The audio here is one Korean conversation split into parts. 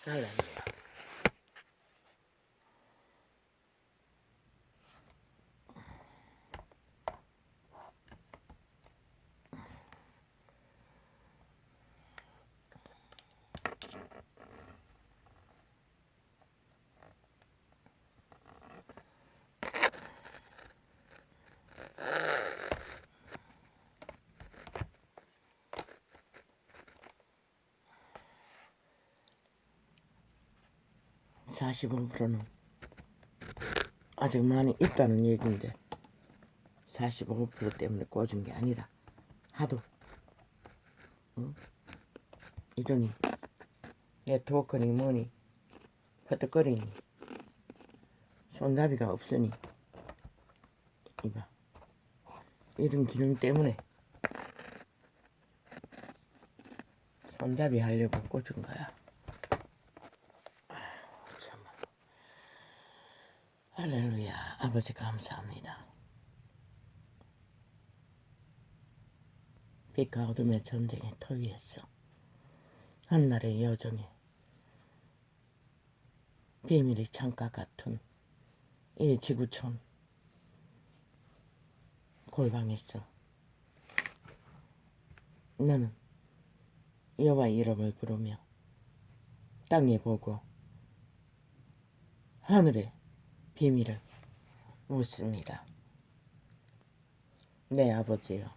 할렐루야. 45%는 아직 많이 있다는 얘기인데 45% 때문에 꽂은 게 아니라 하도 이러니 네트워크니 뭐니 퍼뜩거리니 손잡이가 없으니 이봐 이런 기능 때문에 손잡이 하려고 꽂은 거야. 참말로. 할렐루야. 아버지 감사합니다. 빛과 어둠의 전쟁의 터위에서 한날의 여정에 비밀의 창가 같은 이 지구촌 골방에서 너는 여호와 이름을 부르며 땅에 보고 하늘의 비밀을 묻습니다. 내 아버지여,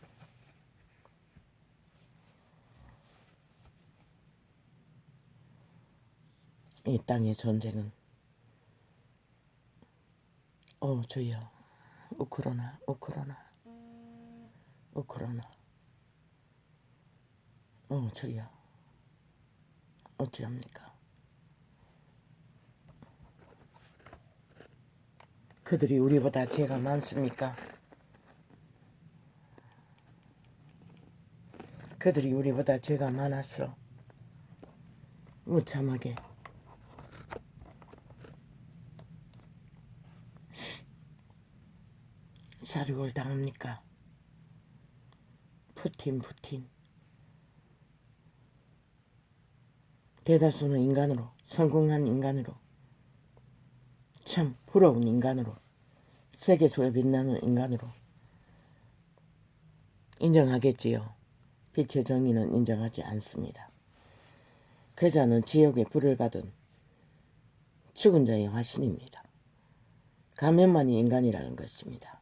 이 땅의 전쟁은 주여 우크라이나 주여 어찌합니까? 그들이 우리보다 죄가 많습니까? 그들이 우리보다 죄가 많았어 무참하게 사륙을 당합니까? 푸틴 대다수는 인간으로 성공한 인간으로 참 부러운 인간으로 세계소에 빛나는 인간으로 인정하겠지요. 빛의 정의는 인정하지 않습니다. 그 자는 지옥의 불을 받은 죽은 자의 화신입니다. 가면만이 인간이라는 것입니다.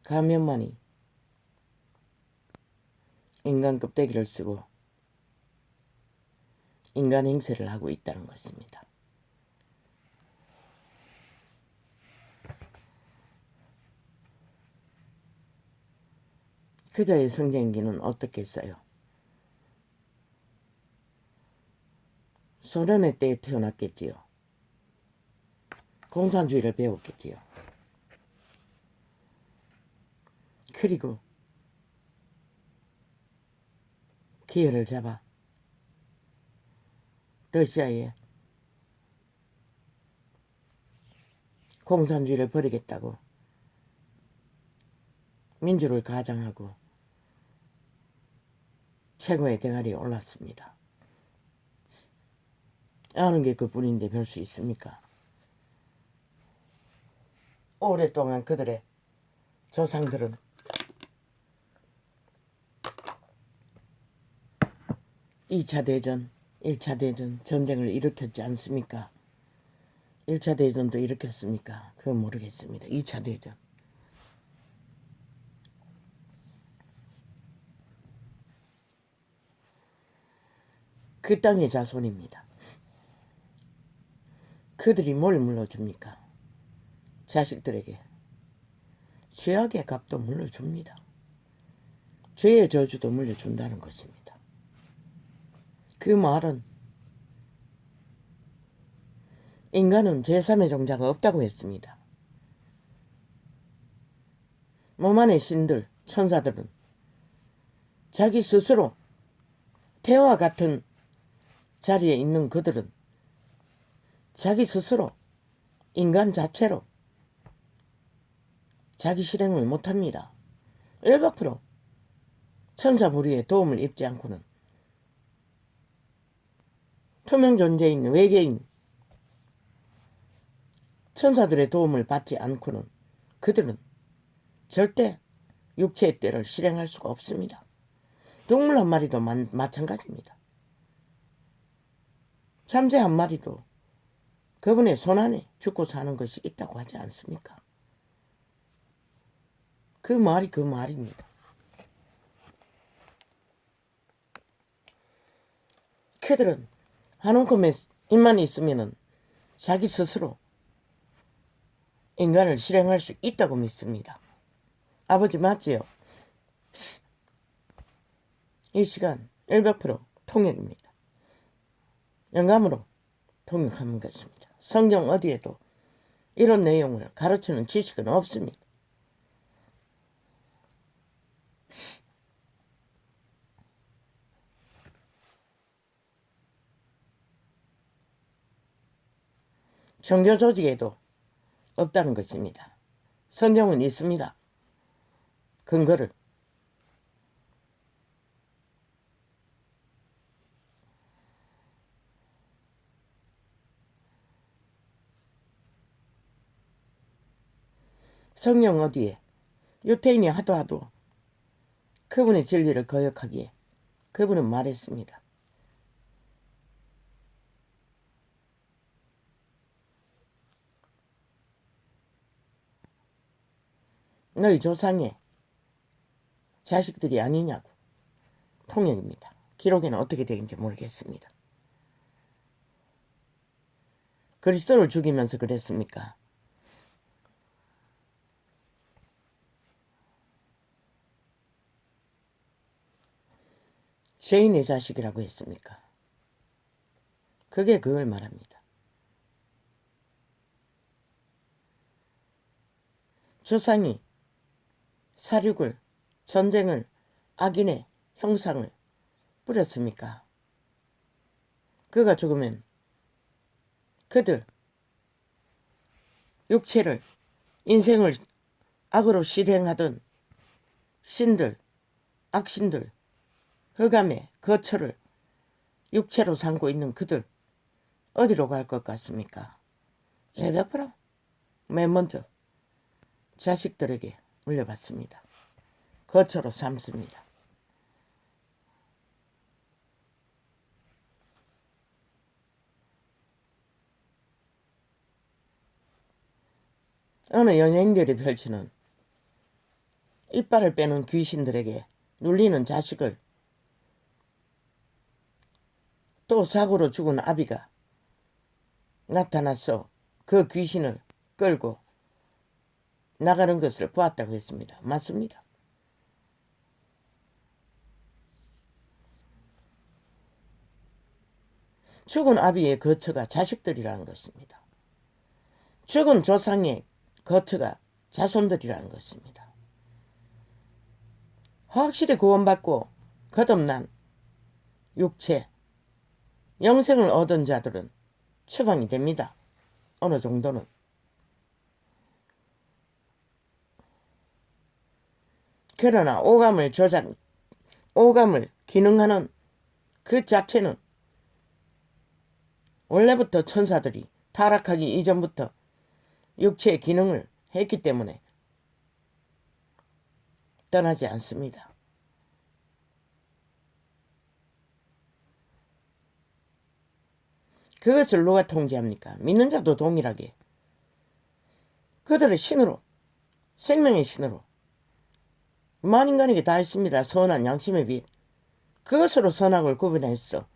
가면만이 인간 껍데기를 쓰고 인간 행세를 하고 있다는 것입니다. 그자의 성장기는 어떻겠어요? 소련의 때에 태어났겠지요. 공산주의를 배웠겠지요. 그리고 기회를 잡아 러시아에 공산주의를 버리겠다고 민주를 가장하고 최고의 대가리에 올랐습니다. 아는 게 그뿐인데 별 수 있습니까? 오랫동안 그들의 조상들은 2차 대전, 1차 대전 전쟁을 일으켰지 않습니까? 1차 대전도 일으켰습니까? 그건 모르겠습니다. 2차 대전. 그 땅의 자손입니다. 그들이 뭘 물려줍니까? 자식들에게 죄악의 값도 물려줍니다. 죄의 저주도 물려준다는 것입니다. 그 말은 인간은 제3의 종자가 없다고 했습니다. 몸 안의 신들, 천사들은 자기 스스로 태와 같은 자리에 있는 그들은 자기 스스로 인간 자체로 자기 실행을 못합니다. 100% 천사 무리의 도움을 입지 않고는 투명 존재인 외계인 천사들의 도움을 받지 않고는 그들은 절대 육체의 때를 실행할 수가 없습니다. 동물 한 마리도 마찬가지입니다. 참새 한 마리도 그분의 손안에 죽고 사는 것이 있다고 하지 않습니까? 그 말이 그 말입니다. 그들은 한 움큼의 입만 있으면은 자기 스스로 인간을 실행할 수 있다고 믿습니다. 아버지 맞지요? 이 시간 100% 통역입니다. 영감으로 통역하는 것입니다. 성경 어디에도 이런 내용을 가르치는 지식은 없습니다. 종교 조직에도 없다는 것입니다. 성경은 있습니다. 근거를. 성경 어디에 유태인이 하도 그분의 진리를 거역하기에 그분은 말했습니다. 너희 조상의 자식들이 아니냐고. 통역입니다. 기록에는 어떻게 되는지 모르겠습니다. 그리스도를 죽이면서 그랬습니까? 죄인의 자식이라고 했습니까? 그게 그걸 말합니다. 조상이 사륙을, 전쟁을, 악인의 형상을 뿌렸습니까? 그가 죽으면 그들 육체를, 인생을 악으로 실행하던 신들, 악신들, 흑암의 거처를 육체로 삼고 있는 그들 어디로 갈 것 같습니까? 100%맨 먼저 자식들에게 물려받습니다. 거처로 삼습니다. 어느 연예인들이 펼치는 이빨을 빼는 귀신들에게 눌리는 자식을 또 사고로 죽은 아비가 나타나서 그 귀신을 끌고 나가는 것을 보았다고 했습니다. 맞습니다. 죽은 아비의 거처가 자식들이라는 것입니다. 죽은 조상의 거처가 자손들이라는 것입니다. 확실히 구원받고 거듭난 육체, 영생을 얻은 자들은 처방이 됩니다. 어느 정도는. 그러나 오감을 기능하는 그 자체는 원래부터 천사들이 타락하기 이전부터 육체의 기능을 했기 때문에 떠나지 않습니다. 그것을 누가 통제합니까? 믿는 자도 동일하게 그들의 신으로, 생명의 신으로 만인간에게 다 있습니다. 선한 양심의 빛. 그것으로 선악을 구분했어.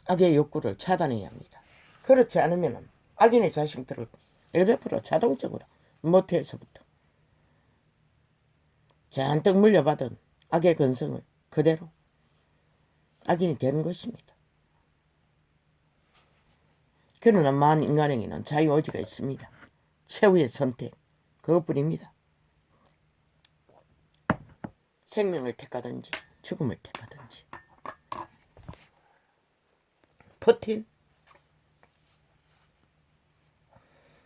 악의 욕구를 차단해야 합니다. 그렇지 않으면 악인의 자식들을 100% 자동적으로 모태에서부터 잔뜩 물려받은 악의 근성을 그대로 악인이 되는 것입니다. 그러나 만 인간에게는 자유의지가 있습니다. 최후의 선택, 그것뿐입니다. 생명을 택하든지 죽음을 택하든지. 푸틴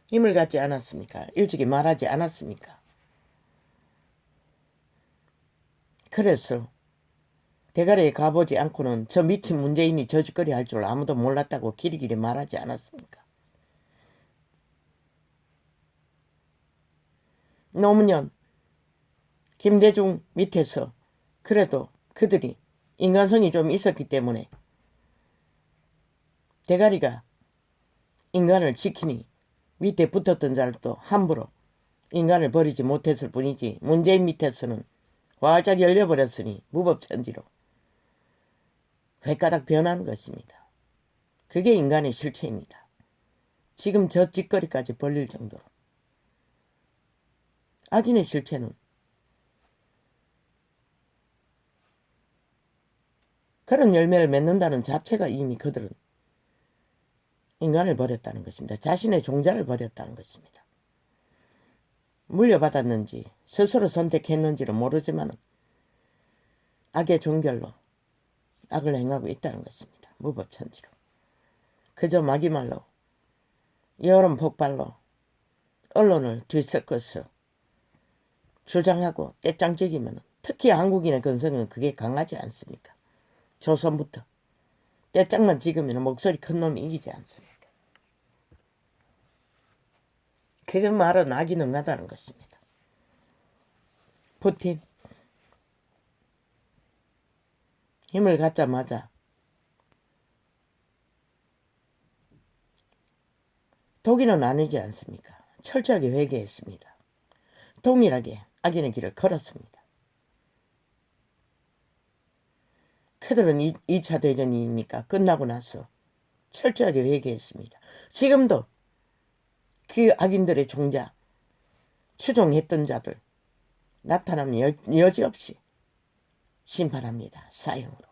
힘을 갖지 않았습니까? 일찍이 말하지 않았습니까? 그래서 대가리에 가보지 않고는 저 미친 문재인이 저짓거리 할 줄 아무도 몰랐다고 길이길이 말하지 않았습니까? 노무현, 김대중 밑에서 그래도 그들이 인간성이 좀 있었기 때문에 대가리가 인간을 지키니 밑에 붙었던 자들도 함부로 인간을 버리지 못했을 뿐이지 문재인 밑에서는 활짝 열려버렸으니 무법천지로 횟가닥 변하는 것입니다. 그게 인간의 실체입니다. 지금 저 짓거리까지 벌릴 정도로. 악인의 실체는 그런 열매를 맺는다는 자체가 이미 그들은 인간을 버렸다는 것입니다. 자신의 종자를 버렸다는 것입니다. 물려받았는지 스스로 선택했는지는 모르지만 악의 종결로 악을 행하고 있다는 것입니다. 무법천지로. 그저 마귀말로 여론 폭발로 언론을 뒤섞어서 주장하고 떼짱적이면 특히 한국인의 근성은 그게 강하지 않습니까? 조선부터 떼짱만 찍으면 목소리 큰 놈이 이기지 않습니까? 그 말은 악이 능하다는 것입니다. 푸틴 힘을 갖자마자 독일은 아니지 않습니까? 철저하게 회개했습니다. 동일하게 악인의 길을 걸었습니다. 그들은 2차 대전이니까 끝나고 나서 철저하게 회개했습니다. 지금도 그 악인들의 종자, 추종했던 자들 나타나면 여지없이 심판합니다. 사형으로.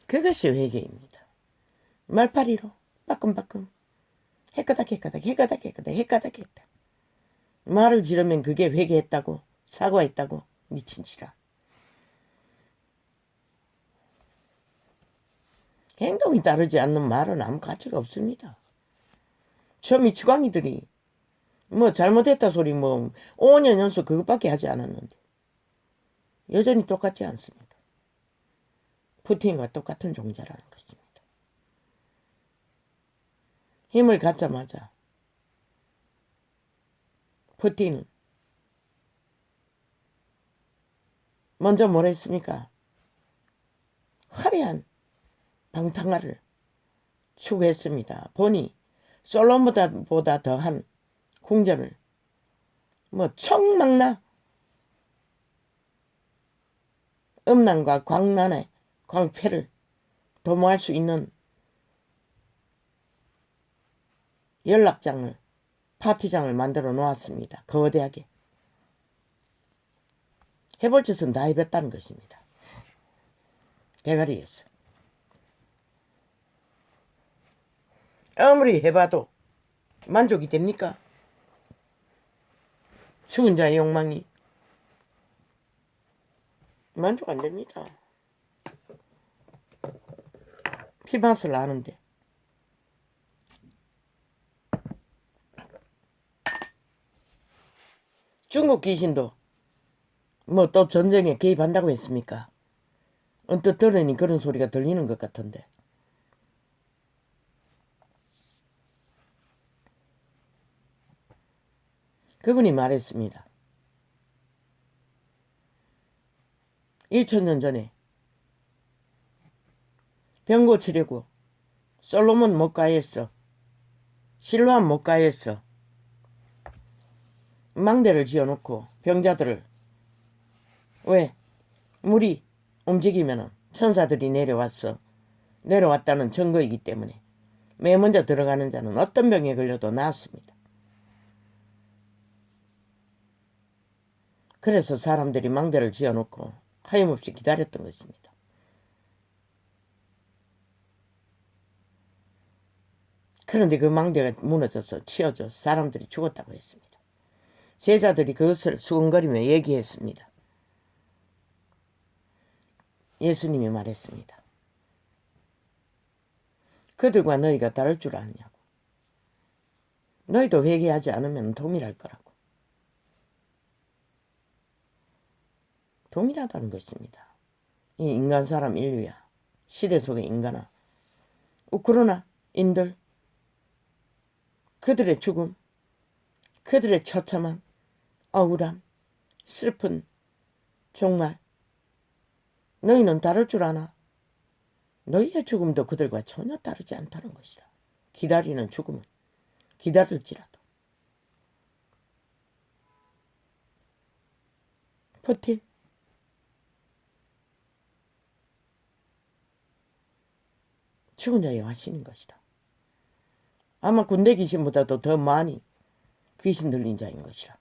그것이 회개입니다. 말파리로 빠끔빠끔 해까닥 말을 지르면 그게 회개했다고 사과했다고 미친 지라. 행동이 따르지 않는 말은 아무 가치가 없습니다. 저 미치광이들이 뭐 잘못했다 소리 뭐 5년 연속 그것밖에 하지 않았는데 여전히 똑같지 않습니다. 푸틴과 똑같은 종자라는 것입니다. 힘을 갖자마자 푸틴은 먼저 뭘 했습니까? 화려한 방탕화를 추구했습니다. 보니 솔로몬보다 더한 궁전을 뭐 총망나 음란과 광란의 광패를 도모할 수 있는 연락장을 파티장을 만들어 놓았습니다. 거대하게. 해볼 짓은 다 해봤다는 것입니다. 대가리에서. 아무리 해봐도 만족이 됩니까? 죽은 자의 욕망이 만족 안 됩니다. 피맛을 아는데. 중국 귀신도 뭐 또 전쟁에 개입한다고 했습니까? 언뜻 들으니 그런 소리가 들리는 것 같은데. 그분이 말했습니다. 2000년 전에 병 고치려고 솔로몬 못 가했어. 실로암 못 가했어. 망대를 지어놓고 병자들을 왜? 물이 움직이면 천사들이 내려왔다는 증거이기 때문에 맨 먼저 들어가는 자는 어떤 병에 걸려도 나았습니다. 그래서 사람들이 망대를 지어놓고 하염없이 기다렸던 것입니다. 그런데 그 망대가 무너져서 치어져 사람들이 죽었다고 했습니다. 제자들이 그것을 수근거리며 얘기했습니다. 예수님이 말했습니다. 그들과 너희가 다를 줄 아느냐고. 너희도 회개하지 않으면 동일할 거라고. 동일하다는 것입니다. 이 인간 사람 인류야. 시대 속의 인간아. 그러나 인들 그들의 죽음, 그들의 처참한 억울함, 슬픈 종말 너희는 다를 줄 아나? 너희의 죽음도 그들과 전혀 다르지 않다는 것이라. 기다리는 죽음은 기다릴지라도 버틴 죽은 자의 화신인 것이라. 아마 군대 귀신보다도 더 많이 귀신 들린 자인 것이라.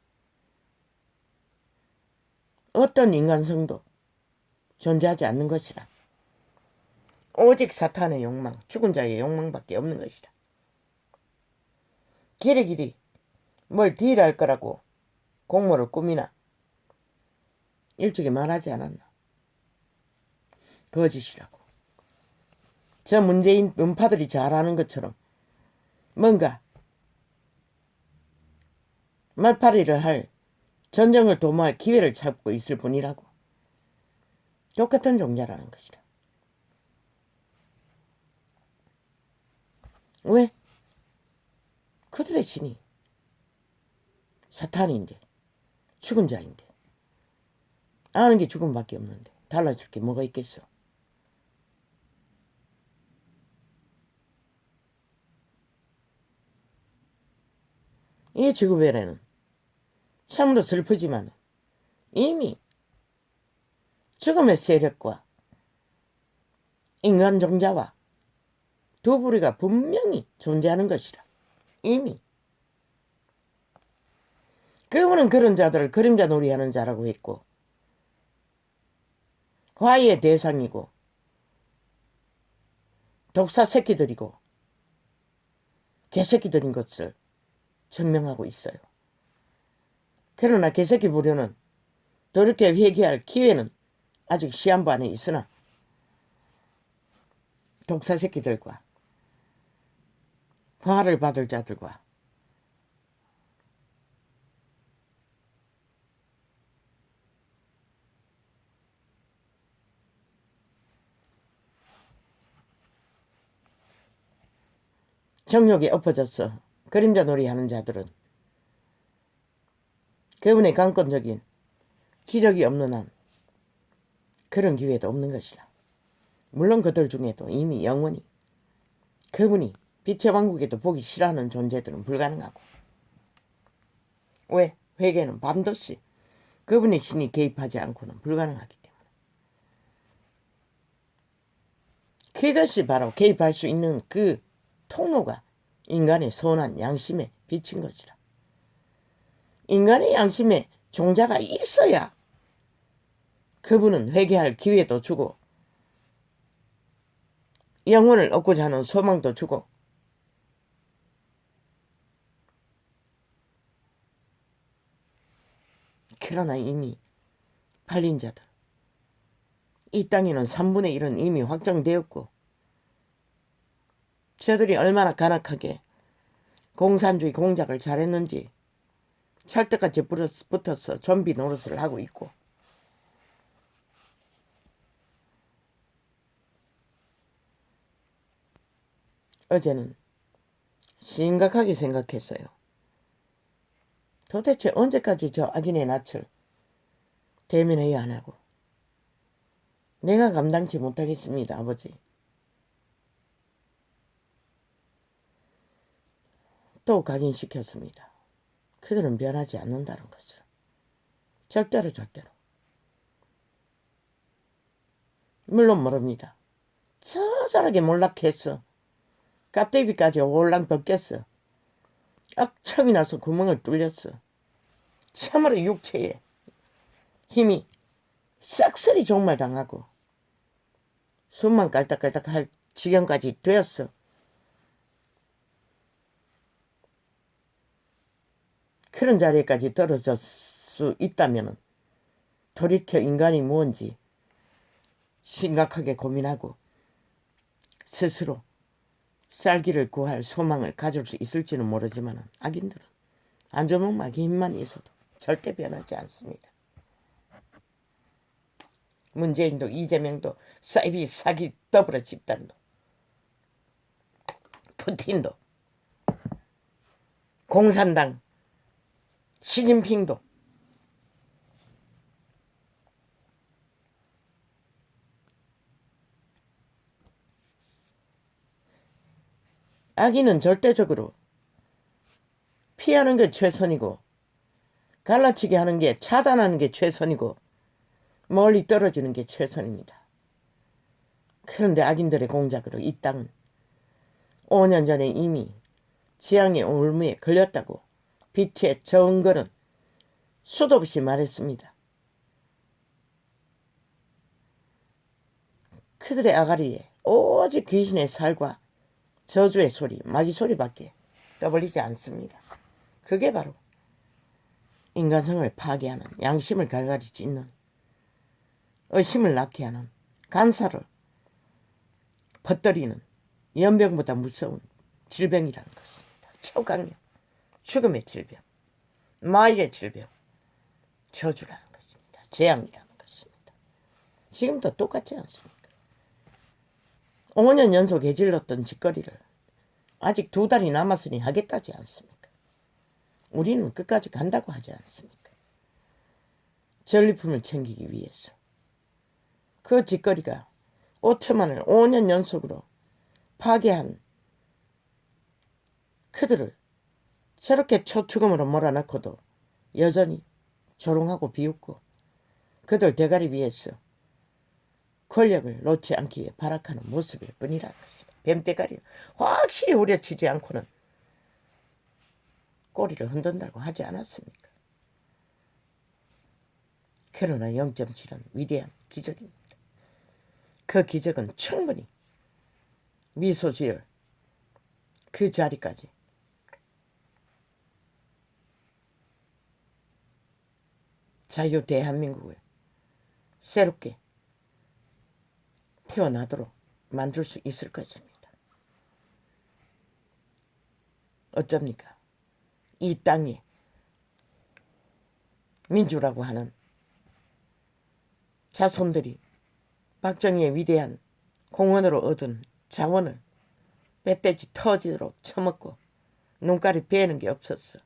어떤 인간성도 존재하지 않는 것이라. 오직 사탄의 욕망, 죽은 자의 욕망밖에 없는 것이라. 길이 뭘 딜할 거라고 공모를 꾸미나 일찍이 말하지 않았나. 거짓이라고. 저 문재인 음파들이 잘하는 것처럼 뭔가 말파리를 할 전쟁을 도모할 기회를 찾고 있을 뿐이라고. 똑같은 종자라는 것이라. 왜? 그들의 신이 사탄인데 죽은 자인데 아는 게 죽음밖에 없는데 달라질 게 뭐가 있겠어. 이 지구별에는 참으로 슬프지만 이미 죽음의 세력과 인간 종자와 두 부류가 분명히 존재하는 것이라. 이미 그분은 그런 자들을 그림자 놀이하는 자라고 했고 화의의 대상이고 독사 새끼들이고 개새끼들인 것을 증명하고 있어요. 그러나 개새끼 부류는 돌이켜 회개할 기회는 아직 시한부 안에 있으나 독사 새끼들과 화를 받을 자들과 정욕에 엎어져서 그림자 놀이하는 자들은 그분의 강권적인 기적이 없는 한 그런 기회도 없는 것이라. 물론 그들 중에도 이미 영원히 그분이 빛의 왕국에도 보기 싫어하는 존재들은 불가능하고. 왜? 회개는 반드시 그분의 신이 개입하지 않고는 불가능하기 때문에. 그것이 바로 개입할 수 있는 그 통로가 인간의 선한 양심에 비친 것이라. 인간의 양심에 종자가 있어야 그분은 회개할 기회도 주고 영혼을 얻고자 하는 소망도 주고 그러나 이미 팔린 자들 이 땅에는 3분의 1은 이미 확정되었고 저들이 얼마나 간악하게 공산주의 공작을 잘했는지 찰떡같이 붙어서 좀비 노릇을 하고 있고 어제는 심각하게 생각했어요. 도대체 언제까지 저 악인의 낯을 대면해야 하냐고. 내가 감당치 못하겠습니다, 아버지. 또 각인시켰습니다. 그들은 변하지 않는다는 것을. 절대로. 물론 모릅니다. 처절하게 몰락했어. 깝대비까지 올랑 벗겼어. 악청이 나서 구멍을 뚫렸어. 참으로 육체에 힘이 싹쓸이 종말당하고 숨만 깔딱깔딱 할 지경까지 되었어. 그런 자리에까지 떨어질 수 있다면 돌이켜 인간이 뭔지 심각하게 고민하고 스스로 살기를 구할 소망을 가질 수 있을지는 모르지만 악인들은 안조목마기 힘만 있어도 절대 변하지 않습니다. 문재인도 이재명도 사이비 사기 더불어 집단도 푸틴도 공산당 시진핑도 악인은 절대적으로 피하는 게 최선이고 갈라치게 하는 게 차단하는 게 최선이고 멀리 떨어지는 게 최선입니다. 그런데 악인들의 공작으로 이 땅은 5년 전에 이미 지향의 올무에 걸렸다고 빛의 정거는 수도 없이 말했습니다. 그들의 아가리에 오직 귀신의 살과 저주의 소리, 마귀 소리밖에 떠벌리지 않습니다. 그게 바로 인간성을 파괴하는, 양심을 갈가리 찢는, 의심을 낳게 하는, 간사를 퍼뜨리는 연병보다 무서운 질병이라는 것입니다. 초강력, 죽음의 질병, 마귀의 질병, 저주라는 것입니다. 재앙이라는 것입니다. 지금도 똑같지 않습니까? 5년 연속 해질렀던 짓거리를 아직 2달이 남았으니 하겠다지 않습니까? 우리는 끝까지 간다고 하지 않습니까? 전리품을 챙기기 위해서. 그 짓거리가 5천만을 5년 연속으로 파괴한 그들을 저렇게 초축음으로 몰아넣고도 여전히 조롱하고 비웃고 그들 대가리 위에서 권력을 놓지 않기 위해 발악하는 모습일 뿐이라는 것입니다. 뱀대가리는 확실히 우려치지 않고는 꼬리를 흔든다고 하지 않았습니까? 그러나 0.7은 위대한 기적입니다. 그 기적은 충분히 미소 지을 그 자리까지 자유 대한민국을 새롭게 태어나도록 만들 수 있을 것입니다. 어쩝니까? 이 땅에 민주라고 하는 자손들이 박정희의 위대한 공헌으로 얻은 자원을 멧돼지 터지도록 처먹고 눈깔이 베는 게 없었어.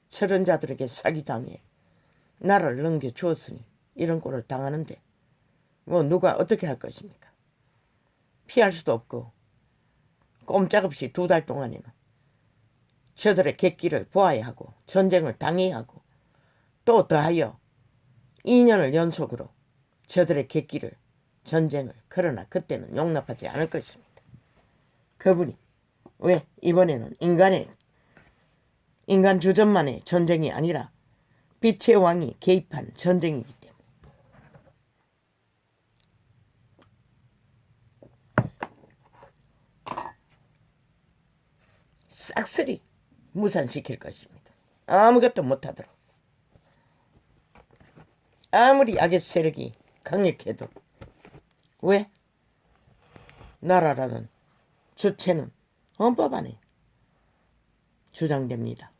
저런 자들에게 사기당해 나를 넘겨주었으니 이런 꼴을 당하는데 뭐 누가 어떻게 할 것입니까? 피할 수도 없고 꼼짝없이 2달 동안에는 저들의 객기를 보아야 하고 전쟁을 당해야 하고 또 더하여 2년을 연속으로 저들의 객기를 전쟁을 그러나 그때는 용납하지 않을 것입니다. 그분이 왜 이번에는 인간 주전만의 전쟁이 아니라 빛의 왕이 개입한 전쟁이기 때문에 싹쓸이 무산시킬 것입니다. 아무것도 못하도록. 아무리 악의 세력이 강력해도 왜? 나라라는 주체는 헌법 안에 주장됩니다.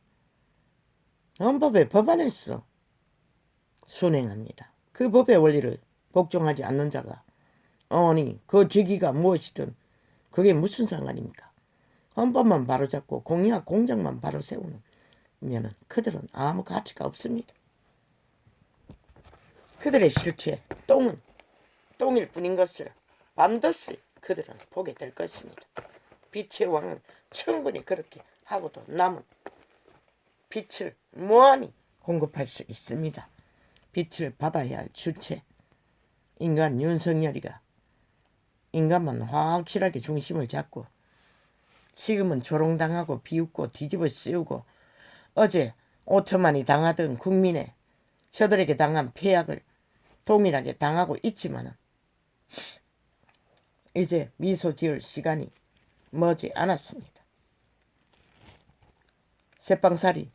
헌법의 법안에서 순행합니다. 그 법의 원리를 복종하지 않는 자가 아니 그 직위가 무엇이든 그게 무슨 상관입니까? 헌법만 바로잡고 공약 공장만 바로 세우면 그들은 아무 가치가 없습니다. 그들의 실체 똥은 똥일 뿐인 것을 반드시 그들은 보게 될 것입니다. 빛의 왕은 충분히 그렇게 하고도 남은 빛을 무한히 공급할 수 있습니다. 빛을 받아야 할 주체 인간 윤석열이가 인간만 확실하게 중심을 잡고 지금은 조롱당하고 비웃고 뒤집어 씌우고 어제 5천만이 당하던 국민의 저들에게 당한 폐악을 동일하게 당하고 있지만은 이제 미소 지을 시간이 머지 않았습니다. 새빵살이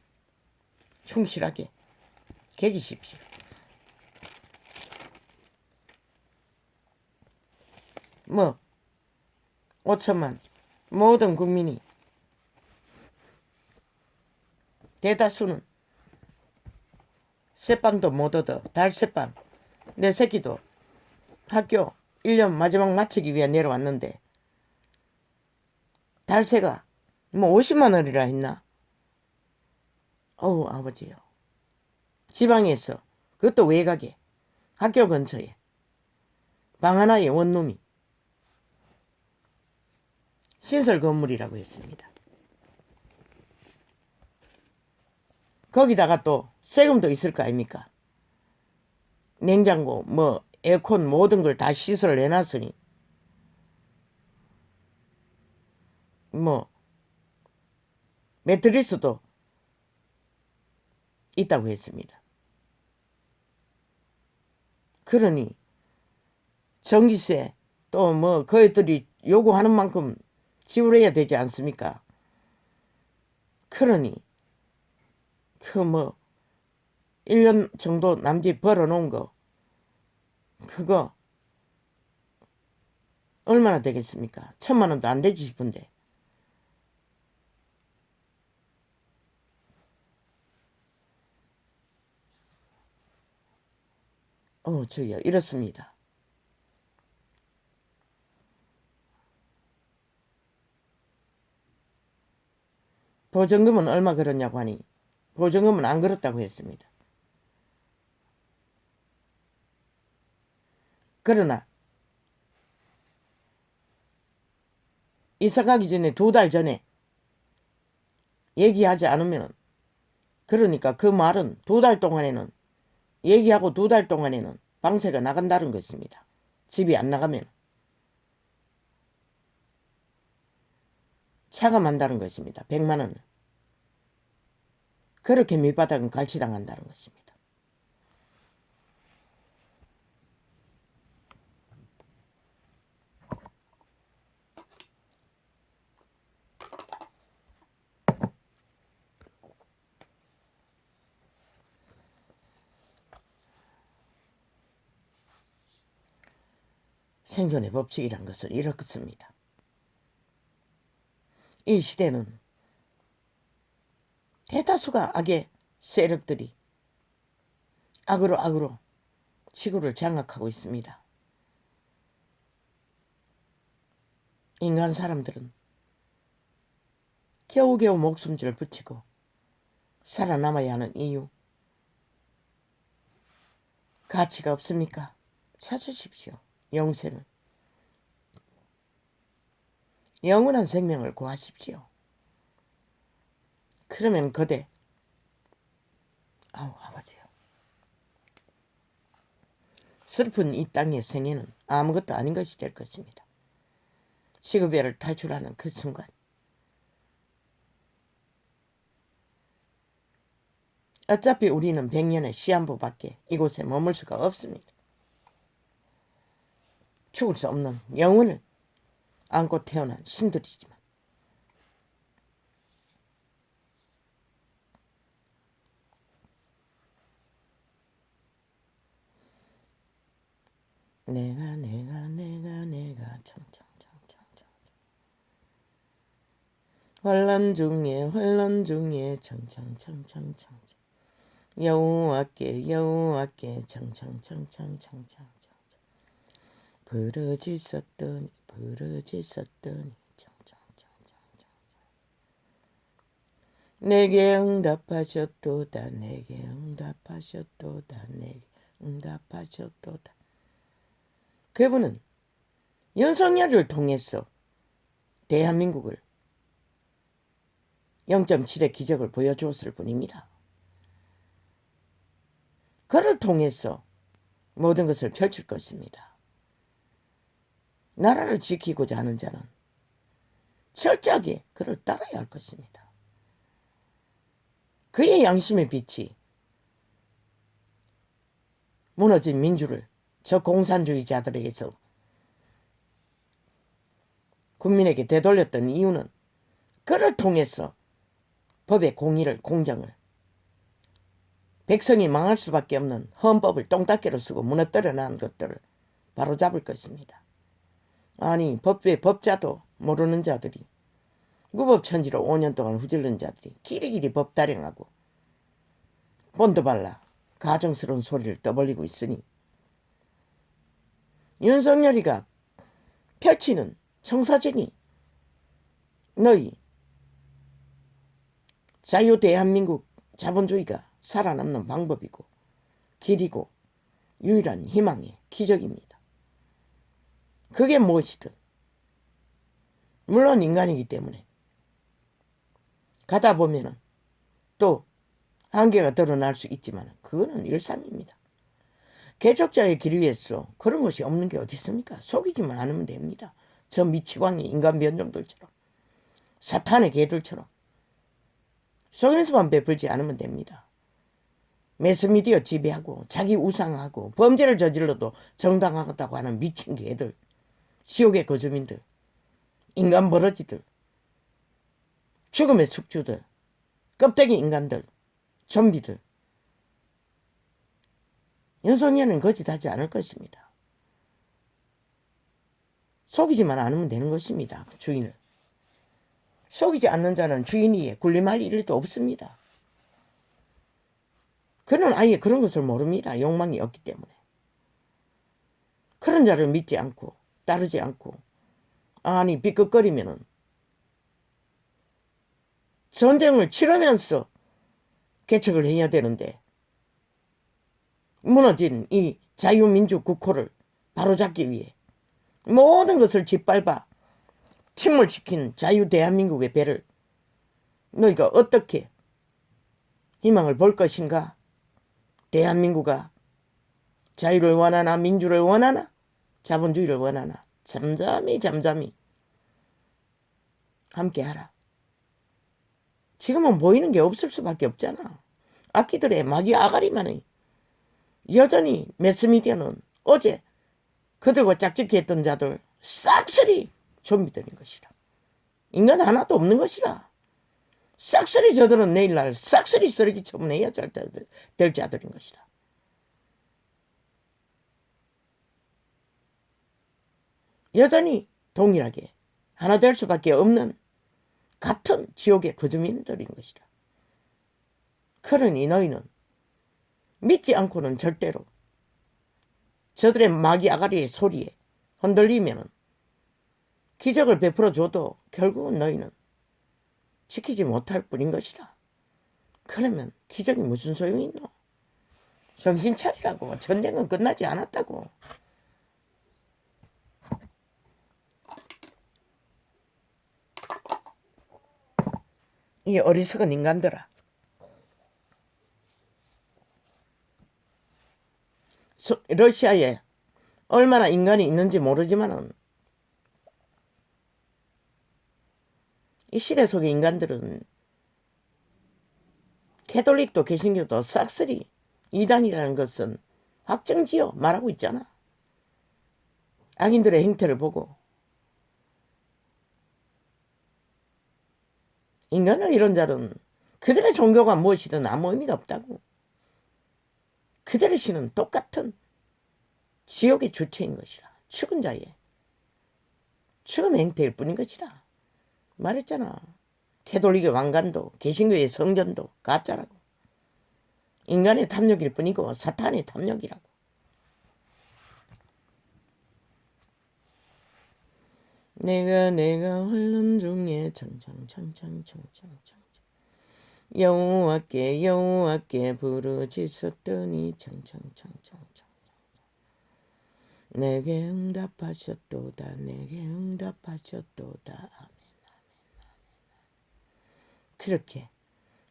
충실하게 개기십시오. 뭐 5천만 모든 국민이 대다수는 새빵도 못 얻어 달새빵 내 새끼도 학교 1년 마지막 마치기 위해 내려왔는데 달세가 뭐 50만 원이라 했나? 어우 아버지요. 지방에서 그것도 외곽에 학교 근처에 방 하나에 원룸이 신설 건물이라고 했습니다. 거기다가 또 세금도 있을 거 아닙니까? 냉장고 뭐 에어컨 모든 걸 다 시설을 해놨으니 뭐 매트리스도 있다고 했습니다. 그러니 전기세 또 뭐 그애들이 요구하는 만큼 지불해야 되지 않습니까? 그러니 그 뭐 1년 정도 남짓 벌어놓은 거 그거 얼마나 되겠습니까? 1,000만 원도 안 되지 싶은데 저기요 이렇습니다. 보증금은 얼마 그렇냐고 하니 보증금은 안 그렇다고 했습니다. 그러나 이사 가기 전에 2달 전에 얘기하지 않으면 그러니까 그 말은 2달 동안에는 얘기하고 2달 동안에는 방세가 나간다는 것입니다. 집이 안 나가면 차감한다는 것입니다. 100만 원을. 그렇게 밑바닥은 갈취당한다는 것입니다. 생존의 법칙이란 것은 이렇습니다. 이 시대는 대다수가 악의 세력들이 악으로 지구를 장악하고 있습니다. 인간 사람들은 겨우겨우 목숨줄을 붙이고 살아남아야 하는 이유 가치가 없습니까? 찾으십시오. 영생을. 영원한 생명을 구하십시오. 그러면 그대 아버지요. 슬픈 이 땅의 생애는 아무것도 아닌 것이 될 것입니다. 시급애를 탈출하는 그 순간 어차피 우리는 100년의 시한부밖에 이곳에 머물 수가 없습니다. 죽을 수 없는 영혼을 안고 태어난 신들이지만 내가 청청청청청 환란 중에 청청청청청 여호와께 청청청청청청 부르짖었더니 청청청청청 내게 응답하셨도다 그분은 윤석열을 통해서 대한민국을 0.7의 기적을 보여주었을 뿐입니다. 그를 통해서 모든 것을 펼칠 것입니다. 나라를 지키고자 하는 자는 철저하게 그를 따라야 할 것입니다. 그의 양심의 빛이 무너진 민주를 저 공산주의자들에게서 국민에게 되돌렸던 이유는 그를 통해서 법의 공의를 공정을 백성이 망할 수밖에 없는 헌법을 똥닦이로 쓰고 무너뜨려 놓은 것들을 바로잡을 것입니다. 아니 법의 법자도 모르는 자들이 무법천지로 5년 동안 후질른 자들이 길이길이 법다령하고 본드발라 가정스러운 소리를 떠벌리고 있으니 윤석열이가 펼치는 청사진이 너희 자유 대한민국 자본주의가 살아남는 방법이고 길이고 유일한 희망의 기적입니다. 그게 무엇이든 물론 인간이기 때문에 가다 보면은 또 한계가 드러날 수 있지만 그거는 일상입니다. 개척자의 길 위에서 그런 것이 없는 게 어디 있습니까? 속이지만 않으면 됩니다. 저 미치광이 인간 변종들처럼 사탄의 개들처럼 속임수만 베풀지 않으면 됩니다. 매스미디어 지배하고 자기 우상하고 범죄를 저질러도 정당하다고 하는 미친 개들, 지옥의 거주민들, 인간 버러지들, 죽음의 숙주들, 껍데기 인간들, 좀비들. 윤석열은 거짓하지 않을 것입니다. 속이지만 않으면 되는 것입니다. 주인을. 속이지 않는 자는 주인이 군림할 일도 없습니다. 그는 아예 그런 것을 모릅니다. 욕망이 없기 때문에. 그런 자를 믿지 않고 따르지 않고 아니 삐끗거리면은 전쟁을 치르면서 개척을 해야 되는데 무너진 이 자유민주국호를 바로잡기 위해 모든 것을 짓밟아 침몰시킨 자유 대한민국의 배를 너희가 어떻게 희망을 볼 것인가? 대한민국아 자유를 원하나 민주를 원하나 자본주의를 원하나 잠잠히 함께하라. 지금은 보이는 게 없을 수밖에 없잖아. 악기들의 마귀 아가리만이 여전히 매스미디어는 어제 그들과 짝짓기 했던 자들 싹쓸이 좀비들인 것이라. 인간 하나도 없는 것이라. 싹쓸이 저들은 내일날 싹쓸이 쓰레기 처분해야 될 자들인 것이라. 여전히 동일하게 하나 될 수밖에 없는 같은 지옥의 거주민들인 것이라. 그러니 너희는 믿지 않고는 절대로 저들의 마귀 아가리의 소리에 흔들리면은 기적을 베풀어 줘도 결국은 너희는 지키지 못할 뿐인 것이라. 그러면 기적이 무슨 소용이 있노? 정신 차리라고. 전쟁은 끝나지 않았다고. 이 어리석은 인간들아. 러시아에 얼마나 인간이 있는지 모르지만은 이 시대 속의 인간들은 캐톨릭도 개신교도 싹쓸이 이단이라는 것은 확정지어 말하고 있잖아. 악인들의 행태를 보고 인간을 이런 자는 그들의 종교가 무엇이든 아무 의미가 없다고. 그들의 신은 똑같은 지옥의 주체인 것이라. 죽은 자의 죽음의 행태일 뿐인 것이라. 말했잖아. 캐톨릭의 왕관도 개신교의 성전도 가짜라고. 인간의 탐욕일 뿐이고 사탄의 탐욕이라고. 내가 흘른 중에 청청청청청청청 여호와께 부르짖었더니 청청청청청 내게 응답하셨도다. 아멘. 그렇게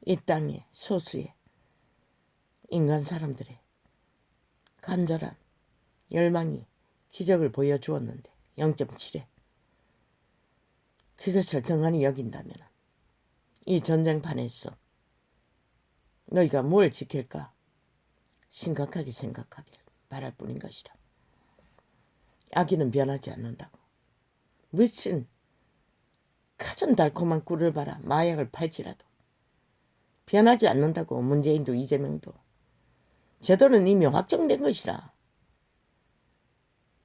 이 땅의 소수의 인간 사람들의 간절한 열망이 기적을 보여주었는데 0.7에 그것을 등한히 여긴다면 이 전쟁판에서 너희가 뭘 지킬까 심각하게 생각하길 바랄 뿐인 것이라. 아기는 변하지 않는다고. 무슨 가장 달콤한 꿀을 봐라. 마약을 팔지라도 변하지 않는다고. 문재인도 이재명도. 저들은 이미 확정된 것이라.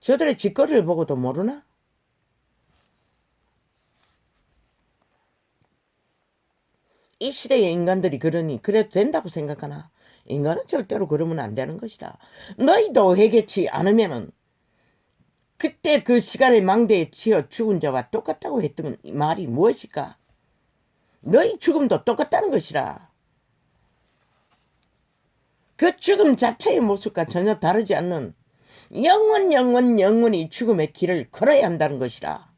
저들의 짓거리를 보고도 모르나? 이 시대의 인간들이 그러니 그래도 된다고 생각하나? 인간은 절대로 그러면 안 되는 것이라. 너희도 회개치 않으면은 그때 그 시간의 망대에 치여 죽은 자와 똑같다고 했던 말이 무엇일까? 너희 죽음도 똑같다는 것이라. 그 죽음 자체의 모습과 전혀 다르지 않는 영원히 죽음의 길을 걸어야 한다는 것이라.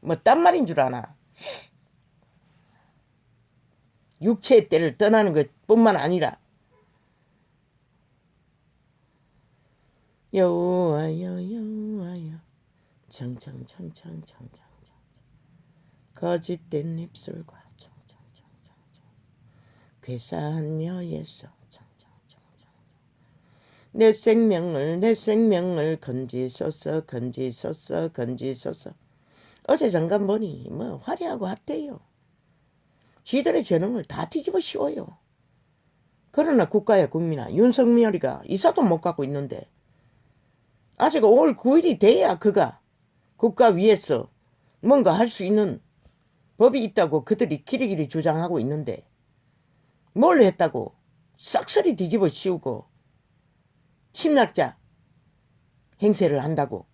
뭐 딴 말인 줄 아나? 육체의 때를 떠나는 것뿐만 아니라 여호와여 여호와여 청청청청청청 거짓된 입술과 청청청청청 괴사한 여에서 청청청청 내 생명을 건지소서 건지소서. 어제 잠깐 보니 뭐 화려하고 핫해요. 지들의 재능을 다 뒤집어 씌워요. 그러나 국가야 국민아, 윤석열이가 이사도 못 갖고 있는데 아직 5월 9일이 돼야 그가 국가 위에서 뭔가 할 수 있는 법이 있다고 그들이 기리기리 주장하고 있는데 뭘 했다고 싹쓸이 뒤집어 씌우고 침략자 행세를 한다고.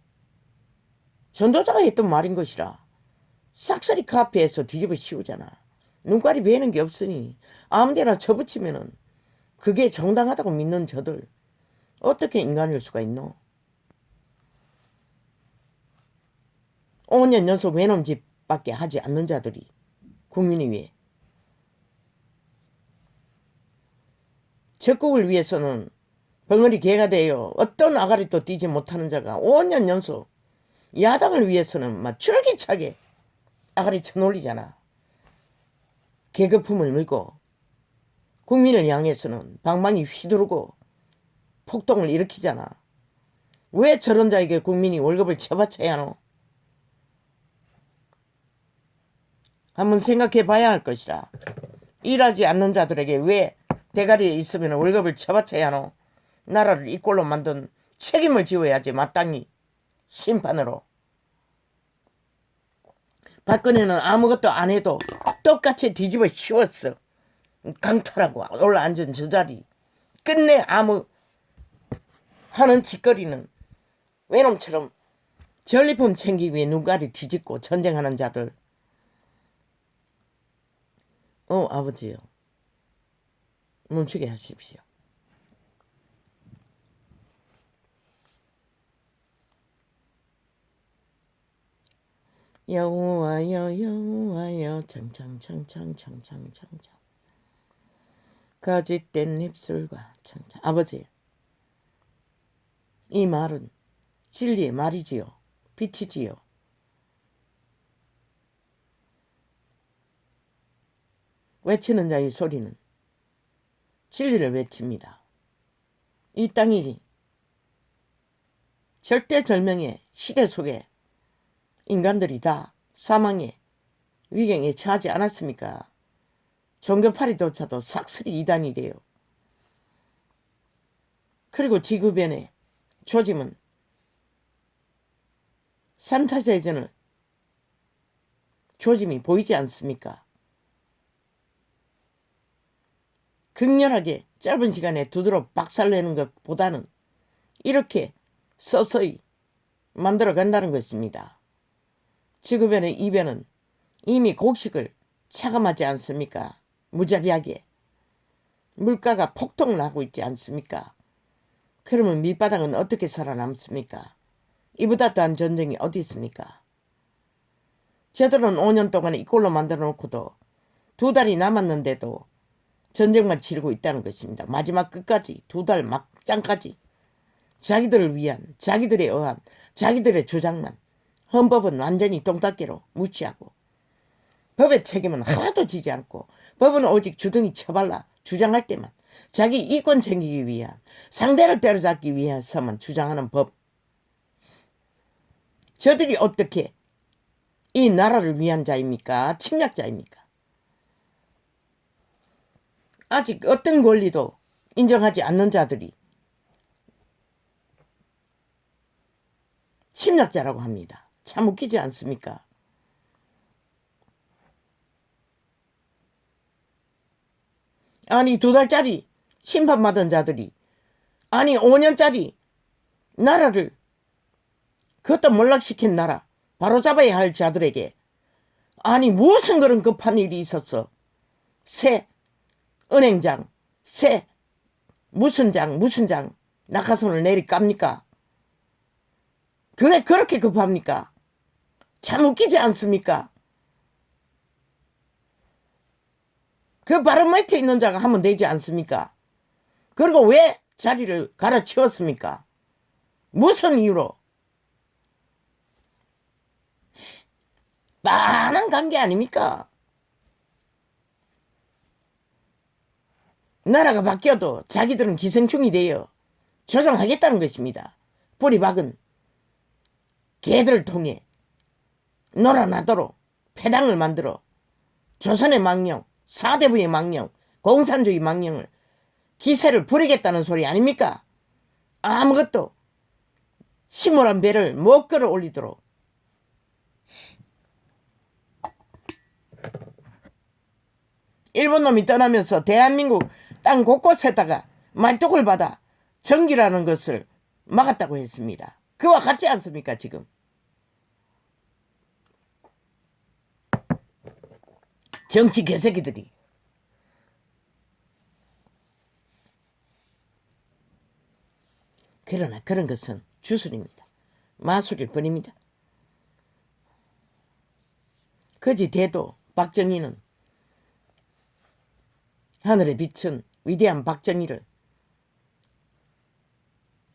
전도자가 했던 말인 것이라. 싹쓸이 카페에서 뒤집어 씌우잖아. 눈깔이 베이는 게 없으니 아무데나 쳐붙이면은 그게 정당하다고 믿는 저들 어떻게 인간일 수가 있노? 5년 연속 외놈짓밖에 하지 않는 자들이 국민을 위해 적국을 위해서는 벙어리 개가 되어 어떤 아가리도 뛰지 못하는 자가 5년 연속 야당을 위해서는 막 줄기차게 아가리 쳐놀리잖아. 계급품을 물고 국민을 향해서는 방망이 휘두르고 폭동을 일으키잖아. 왜 저런 자에게 국민이 월급을 쳐바쳐야 하노? 한번 생각해 봐야 할 것이라. 일하지 않는 자들에게 왜 대가리에 있으면 월급을 쳐바쳐야 하노? 나라를 이 꼴로 만든 책임을 지어야지. 마땅히 심판으로. 박근혜는 아무것도 안 해도 똑같이 뒤집어 씌웠어. 강탈하고 올라앉은 저 자리. 끝내 아무 하는 짓거리는 외놈처럼 전리품 챙기기 위해 눈깔이 뒤집고 전쟁하는 자들. 아버지요. 멈추게 하십시오. 여호와여 여호와여 청청청청청청청청 거짓된 입술과 청청. 아버지, 이 말은 진리의 말이지요. 빛이지요. 외치는 자의 소리는 진리를 외칩니다. 이 땅이 절대절명의 시대 속에 인간들이 다 사망의 위경에 처하지 않았습니까? 종교파리조차도 싹쓸이 이단이 돼요. 그리고 지구변의 조짐은 3차 대전을 조짐이 보이지 않습니까? 극렬하게 짧은 시간에 두드러 박살내는 것보다는 이렇게 서서히 만들어 간다는 것입니다. 지구변의 이변은 이미 곡식을 차감하지 않습니까? 무자비하게. 물가가 폭등을 하고 있지 않습니까? 그러면 밑바닥은 어떻게 살아남습니까? 이보다 더한 전쟁이 어디 있습니까? 저들은 5년 동안에 이꼴로 만들어 놓고도 2달이 남았는데도 전쟁만 치르고 있다는 것입니다. 마지막 끝까지 2달 막장까지 자기들을 위한, 자기들에 의한, 자기들의 주장만. 헌법은 완전히 똥닦기로 무시하고 법의 책임은 하나도 지지 않고 법은 오직 주둥이 쳐발라 주장할 때만 자기 이권 챙기기 위한, 상대를 때려잡기 위해서만 주장하는 법. 저들이 어떻게 이 나라를 위한 자입니까? 침략자입니까? 아직 어떤 권리도 인정하지 않는 자들이 침략자라고 합니다. 참 웃기지 않습니까? 아니 2달짜리 심판받은 자들이, 아니 5년짜리 나라를 그것도 몰락시킨 나라 바로잡아야 할 자들에게 아니 무슨 그런 급한 일이 있었어. 새 은행장 새 무슨 장 낙하산을 내리 깝니까? 그게 그렇게 급합니까? 참 웃기지 않습니까? 그 바로 밑에 있는 자가 하면 되지 않습니까? 그리고 왜 자리를 갈아치웠습니까? 무슨 이유로? 빤한 관계 아닙니까? 나라가 바뀌어도 자기들은 기생충이 되어 조정하겠다는 것입니다. 뿌리 박은 개들을 통해 놀아나도록 패당을 만들어 조선의 망령, 사대부의 망령, 공산주의 망령을 기세를 부리겠다는 소리 아닙니까? 아무것도 침몰한 배를 못 끌어올리도록 일본 놈이 떠나면서 대한민국 땅 곳곳에다가 말뚝을 받아 정기라는 것을 막았다고 했습니다. 그와 같지 않습니까 지금? 정치 개새끼들이. 그러나 그런 것은 주술입니다. 마술일 뿐입니다. 거지 돼도 박정희는 하늘에 비춘 위대한 박정희를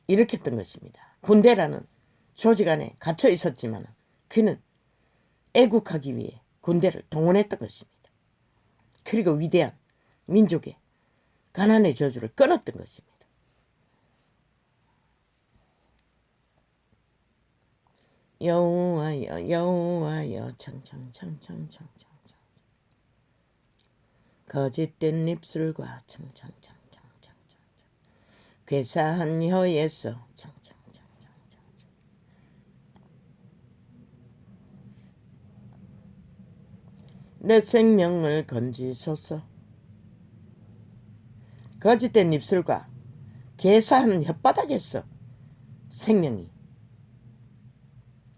일으켰던 것입니다. 군대라는 조직 안에 갇혀 있었지만 그는 애국하기 위해 군대를 동원했던 것입니다. 그리고 위대한 민족의 가난의 저주를 끊었던 것입니다. 여호와여 여호와여 청청청청청청 거짓된 입술과 청청청청청청 괴사한 혀에서 청청청청청 내 생명을 건지소서. 거짓된 입술과 괴사하는 혓바닥에서 생명이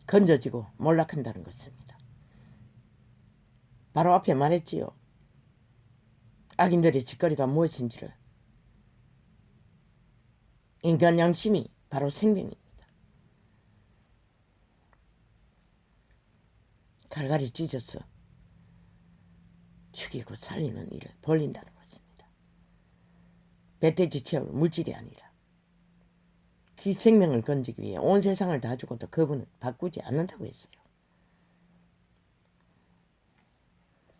건져지고 몰락한다는 것입니다. 바로 앞에 말했지요. 악인들의 짓거리가 무엇인지를. 인간 양심이 바로 생명입니다. 갈갈이 찢어서 죽이고 살리는 일을 벌린다는 것입니다. 배돼지 채울 물질이 아니라 그 생명을 건지기 위해 온 세상을 다 주고도 그분은 바꾸지 않는다고 했어요.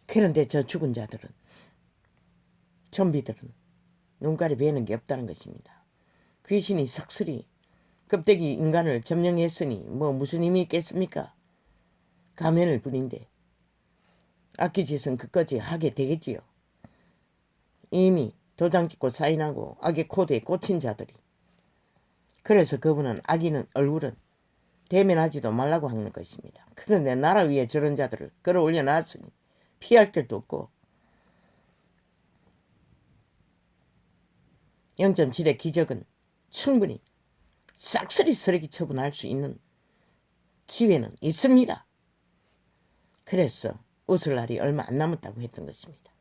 그런데 저 죽은 자들은 좀비들은 눈깔이 베는 게 없다는 것입니다. 귀신이 석슬이 껍데기 인간을 점령했으니 뭐 무슨 힘이 있겠습니까? 가면을 뿐인데 악기짓은 그까지 하게 되겠지요. 이미 도장 찍고 사인하고 악의 코드에 꽂힌 자들이. 그래서 그분은 악인은 얼굴은 대면하지도 말라고 하는 것입니다. 그런데 나라 위에 저런 자들을 끌어올려 놨으니 피할 길도 없고 0.7의 기적은 충분히 싹쓸이 쓰레기 처분할 수 있는 기회는 있습니다. 그래서 웃을 날이 얼마 안 남았다고 했던 것입니다.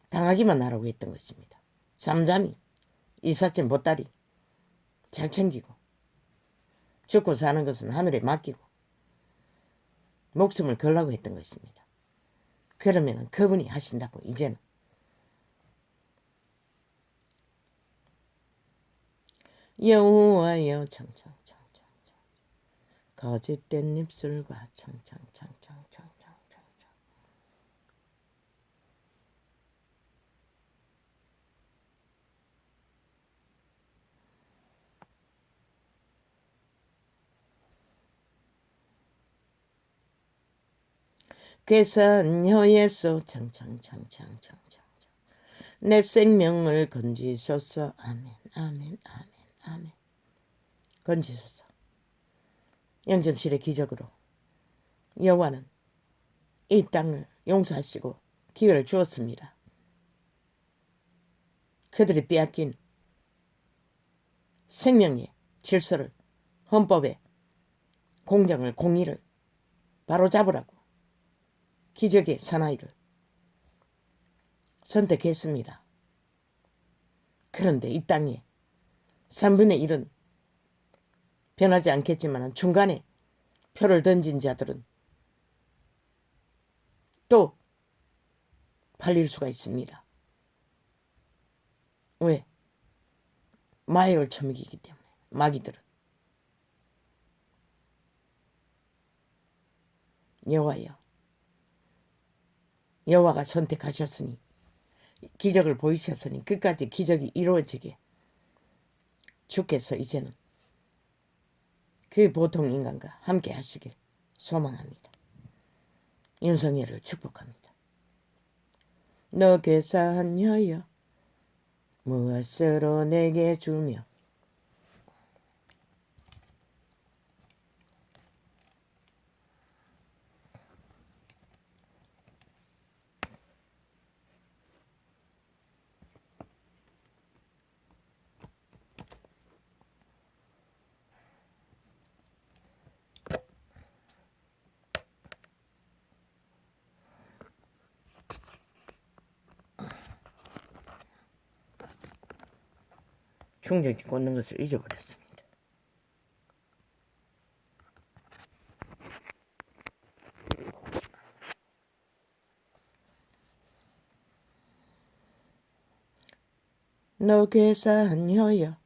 당하기만 하라고 했던 것입니다. 잠잠히 이삿짐 보따리 잘 챙기고 죽고 사는 것은 하늘에 맡기고 목숨을 걸라고 했던 것입니다. 그러면 그분이 하신다고 이제는. 여호와여 청청청청청 거짓된 입술과 청청청청청청청 괴사한 혀에서 청청청청청청 내 생명을 건지소서. 아멘 아멘 아멘 아멘. 건지소서. 0.7의 기적으로 여호와는 이 땅을 용서하시고 기회를 주었습니다. 그들이 빼앗긴 생명의 질서를 헌법에 공정을 공의를 바로잡으라고 기적의 사나이를 선택했습니다. 그런데 이 땅에 3분의 1은 변하지 않겠지만 중간에 표를 던진 자들은 또 팔릴 수가 있습니다. 왜? 마약을 처먹이기 때문에. 마귀들은. 여호와여, 여호와가 선택하셨으니 기적을 보이셨으니 끝까지 기적이 이루어지게 주께서 이제는 그 보통 인간과 함께 하시길 소망합니다. 윤석열을 축복합니다. 너 괴사하여여 무엇으로 내게 주며 충전기 꽂는 것을 잊어버렸습니다. 너 괴사하여여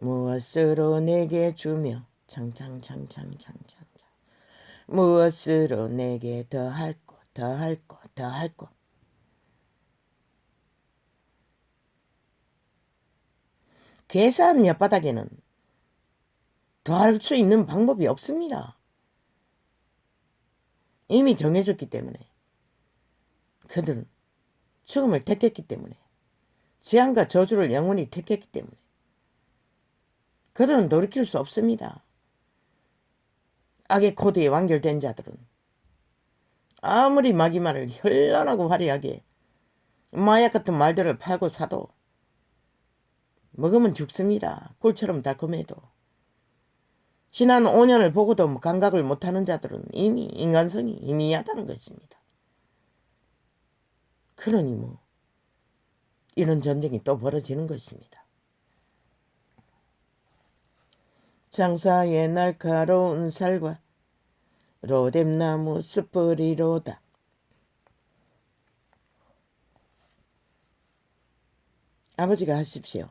무엇으로 내게 주며 창창창창창창 무엇으로 내게 더할꼬 더할꼬 더할꼬 괴사한 엿바닥에는 더할 수 있는 방법이 없습니다. 이미 정해졌기 때문에 그들은 죽음을 택했기 때문에 재앙과 저주를 영원히 택했기 때문에 그들은 돌이킬 수 없습니다. 악의 코드에 완결된 자들은 아무리 마귀말을 현란하고 화려하게 마약 같은 말들을 팔고 사도 먹으면 죽습니다. 꿀처럼 달콤해도. 지난 5년을 보고도 감각을 못하는 자들은 이미 인간성이 희미하다는 것입니다. 그러니 뭐 이런 전쟁이 또 벌어지는 것입니다. 장사의 날카로운 살과 로뎀나무 숯불이로다. 아버지가 하십시오.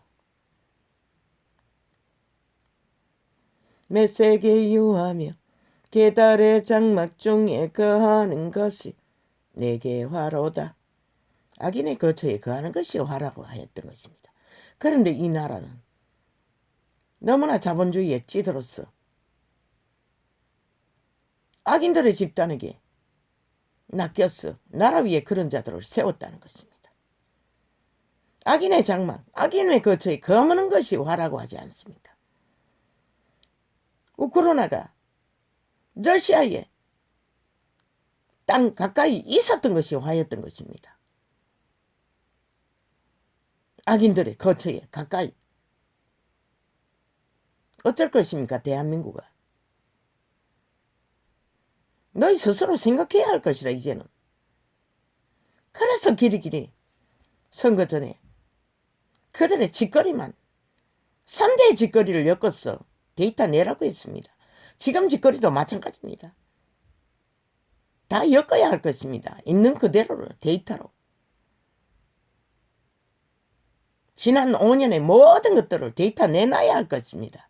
메세게 유하며 계달의 장막 중에 거하는 것이 내게 화로다. 악인의 거처에 거하는 것이 화라고 하였던 것입니다. 그런데 이 나라는 너무나 자본주의에 찌들었어. 악인들의 집단에게 낚였어. 나라 위에 그런 자들을 세웠다는 것입니다. 악인의 장막, 악인의 거처에 거하는 것이 화라고 하지 않습니까? 우크라이나가 러시아에 땅 가까이 있었던 것이 화였던 것입니다. 악인들의 거처에 가까이. 어쩔 것입니까, 대한민국은? 너희 스스로 생각해야 할 것이라, 이제는. 그래서 길이길이 선거 전에 그들의 짓거리만 3대의 짓거리를 엮었어 데이터 내라고 했습니다. 지금 짓거리도 마찬가지입니다. 다 엮어야 할 것입니다. 있는 그대로를 데이터로. 지난 5년의 모든 것들을 데이터 내놔야 할 것입니다.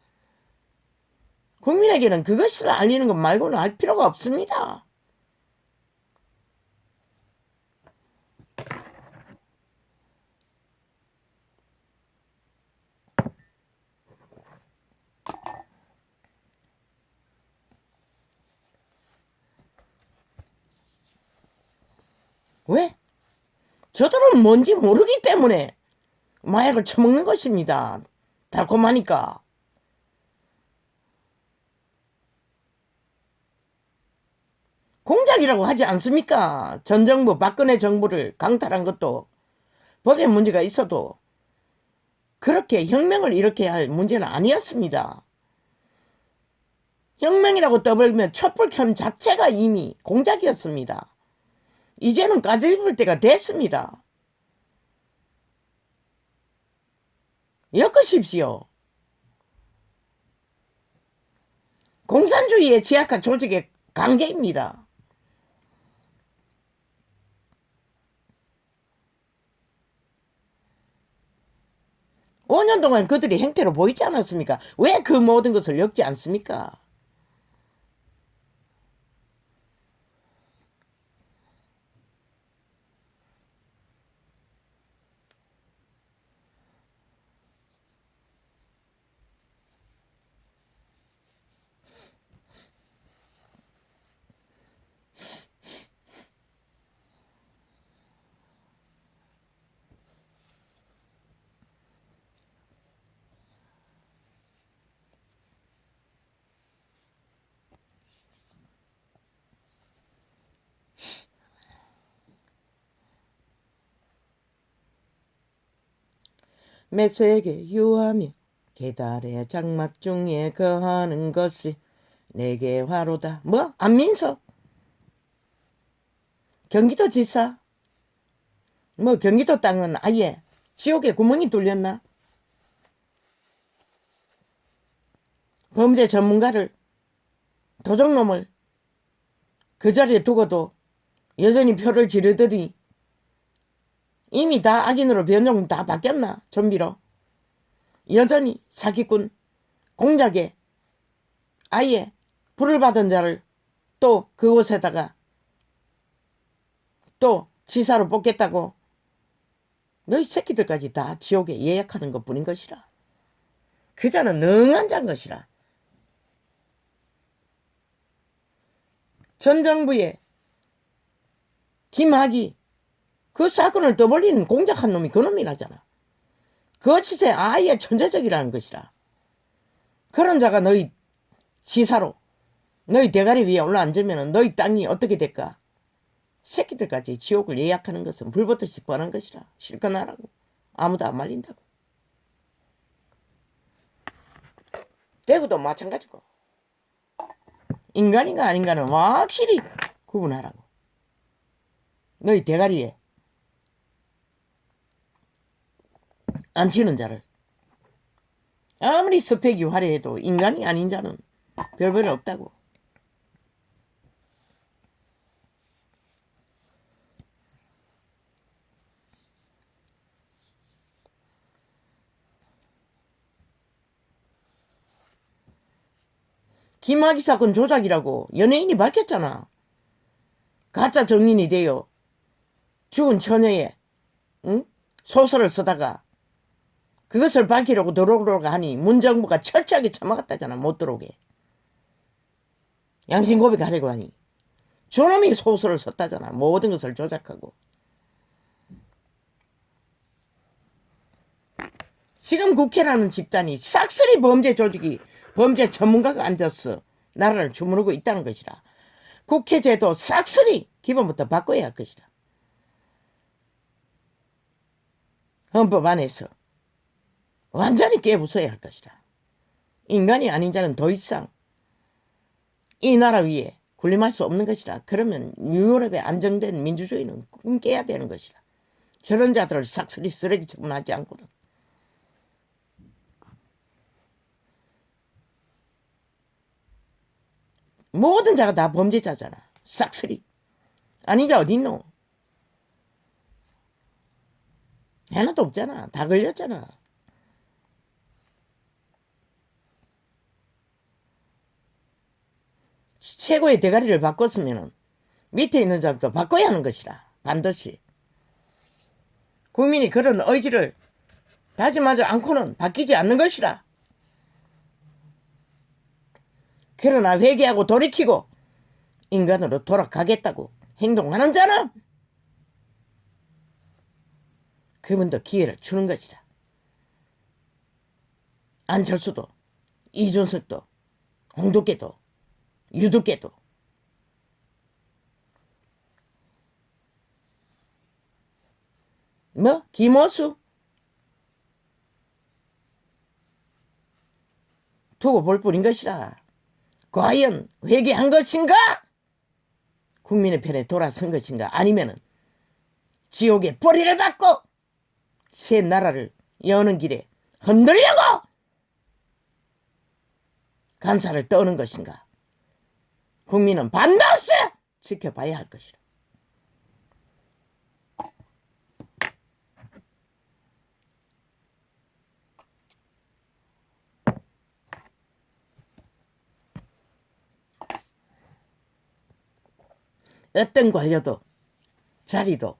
국민에게는 그것을 알리는 것 말고는 알 필요가 없습니다. 왜? 저들은 뭔지 모르기 때문에 마약을 처먹는 것입니다. 달콤하니까. 공작이라고 하지 않습니까? 전 정부, 박근혜 정부를 강탈한 것도 법에 문제가 있어도 그렇게 혁명을 일으켜야 할 문제는 아니었습니다. 혁명이라고 떠벌면 촛불 켠 자체가 이미 공작이었습니다. 이제는 까짓을 때가 됐습니다. 엮으십시오. 공산주의의 지약한 조직의 관계입니다. 오 년 동안 그들이 행태로 보이지 않았습니까? 왜 그 모든 것을 엮지 않습니까? 매세게 유하며 계달의 장막 중에 거하는 것이 내게 화로다. 뭐? 안민석? 경기도지사? 뭐 경기도 땅은 아예 지옥에 구멍이 뚫렸나? 범죄 전문가를, 도적놈을 그 자리에 두고도 여전히 표를 지르더니 이미 다 악인으로 변종 다 바뀌었나? 좀비로. 여전히 사기꾼, 공작에 아예 불을 받은 자를 또 그곳에다가 또 지사로 뽑겠다고 너희 새끼들까지 다 지옥에 예약하는 것뿐인 것이라. 그 자는 능한 자인 것이라. 전 정부의 김학이 그 사건을 떠벌리는 공작한 놈이 그놈이라잖아. 거짓에 아예 천재적이라는 것이라. 그런 자가 너희 지사로 너희 대가리 위에 올라앉으면 너희 땅이 어떻게 될까? 새끼들까지 지옥을 예약하는 것은 불보듯이 뻔한 것이라. 실컷 하라고. 아무도 안 말린다고. 대구도 마찬가지고. 인간인가 아닌가는 확실히 구분하라고. 너희 대가리에 앉히는 자를. 아무리 스펙이 화려해도 인간이 아닌 자는 별별 없다고. 김학의 사건 조작이라고 연예인이 밝혔잖아. 가짜 정인이 되어 죽은 처녀의 소설을 쓰다가 그것을 밝히려고 들어오려고 하니 문정부가 철저하게 참아갔다잖아. 못 들어오게. 양심 고백하려고 하니 저놈이 소설을 썼다잖아. 모든 것을 조작하고. 지금 국회라는 집단이 싹쓸이 범죄 조직이 범죄 전문가가 앉아서 나라를 주무르고 있다는 것이라. 국회 제도 싹쓸이 기본부터 바꿔야 할 것이라. 헌법 안에서 완전히 깨부숴야 할 것이라. 인간이 아닌 자는 더 이상 이 나라 위에 군림할 수 없는 것이라. 그러면 유럽의 안정된 민주주의는 꿈깨야 되는 것이라. 저런 자들을 싹쓸이 쓰레기 처분하지 않고는. 모든 자가 다 범죄자잖아. 싹쓸이. 아닌 자 어딨노? 하나도 없잖아. 다 걸렸잖아. 최고의 대가리를 바꿨으면 밑에 있는 자도 바꿔야 하는 것이라. 반드시. 국민이 그런 의지를 다짐하지 않고는 바뀌지 않는 것이라. 그러나 회개하고 돌이키고 인간으로 돌아가겠다고 행동하는 자는 그분도 기회를 주는 것이라. 안철수도 이준석도 홍두깨도 유두깨도 뭐 김호수 두고 볼 뿐인 것이라. 과연 회개한 것인가? 국민의 편에 돌아선 것인가? 아니면은 지옥의 뿌리를 받고 새 나라를 여는 길에 흔들려고 간사를 떠는 것인가? 국민은 반드시 지켜봐야 할 것이라. 어떤 관료도 자리도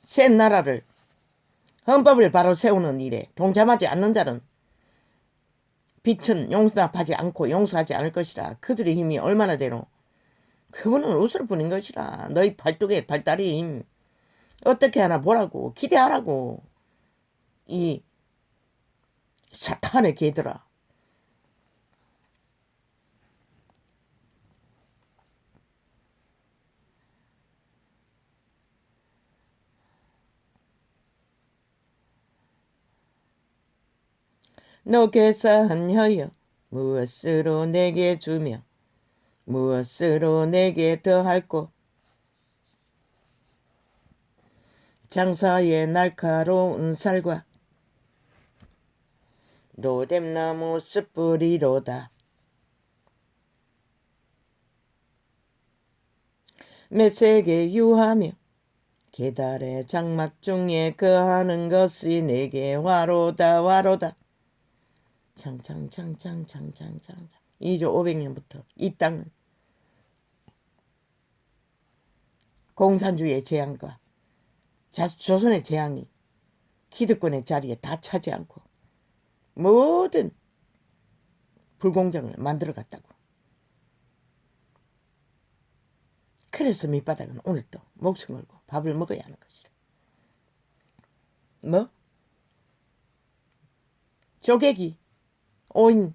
새 나라를 헌법을 바로 세우는 일에 동참하지 않는 자는 빛은 용납하지 않고 용서하지 않을 것이라. 그들의 힘이 얼마나 되노? 그분은 웃을 뿐인 것이라. 너희 팔뚝에 발다리의 힘 어떻게 하나 보라고, 기대하라고. 이 사탄의 개들아. 너 계산하여 무엇으로 내게 주며 무엇으로 내게 더할꼬. 장사의 날카로운 살과 로뎀나무 숯불이로다. 메색에 유하며 계달의 장막 중에 거하는 것이 내게 화로다 화로다. 창창창창창창창 2조 500년부터 이 땅은 공산주의의 재앙과 조선의 재앙이 기득권의 자리에 다 차지 않고 모든 불공정을 만들어갔다고. 그래서 밑바닥은 오늘도 목숨 걸고 밥을 먹어야 하는 것이라. 뭐? 쪼개기, 오인,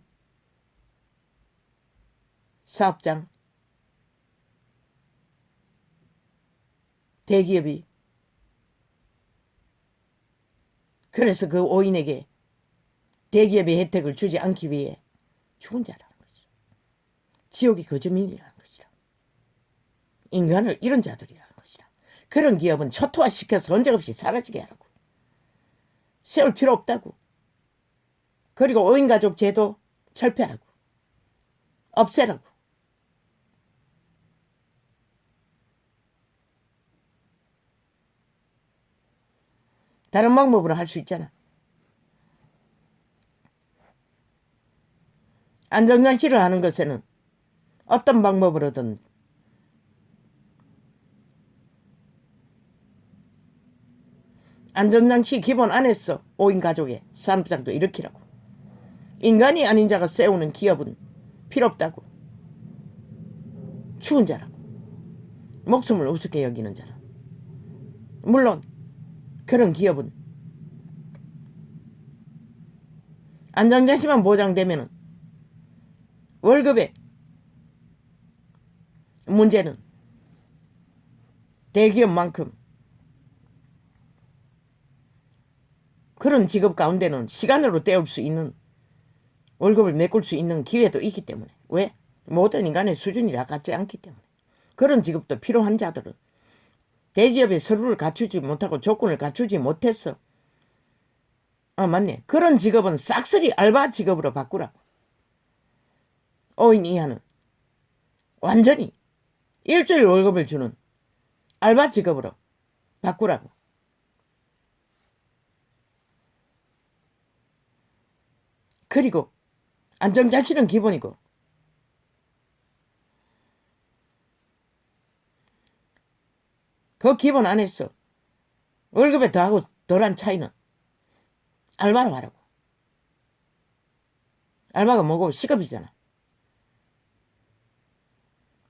사업장, 대기업이 그래서 그 오인에게 대기업의 혜택을 주지 않기 위해 죽은 자라는 것이라. 지옥의 거주민이라는 것이라. 인간을 이런 자들이라는 것이라. 그런 기업은 초토화시켜서 언제없이 사라지게 하라고. 세울 필요 없다고. 그리고 오인가족 제도 철폐하라고. 없애라고. 다른 방법으로 할 수 있잖아. 안전장치를 하는 것에는 어떤 방법으로든 안전장치 기본 안에서 5인 가족의 산업장도 일으키라고. 인간이 아닌 자가 세우는 기업은 필요 없다고. 죽은 자라고. 목숨을 우습게 여기는 자라. 물론 그런 기업은 안전장치만 보장되면 월급의 문제는 대기업만큼 그런 직업 가운데는 시간으로 때울 수 있는 월급을 메꿀 수 있는 기회도 있기 때문에. 왜? 모든 인간의 수준이 다 같지 않기 때문에. 그런 직업도 필요한 자들은 대기업의 서류를 갖추지 못하고 조건을 갖추지 못했어. 맞네. 그런 직업은 싹쓸이 알바 직업으로 바꾸라고. 5인 이하는 완전히 일주일 월급을 주는 알바 직업으로 바꾸라고. 그리고 안전장치는 기본이고 그 기본 안에서 월급에 더하고 덜한 차이는 알바로 하라고. 알바가 뭐고? 시급이잖아.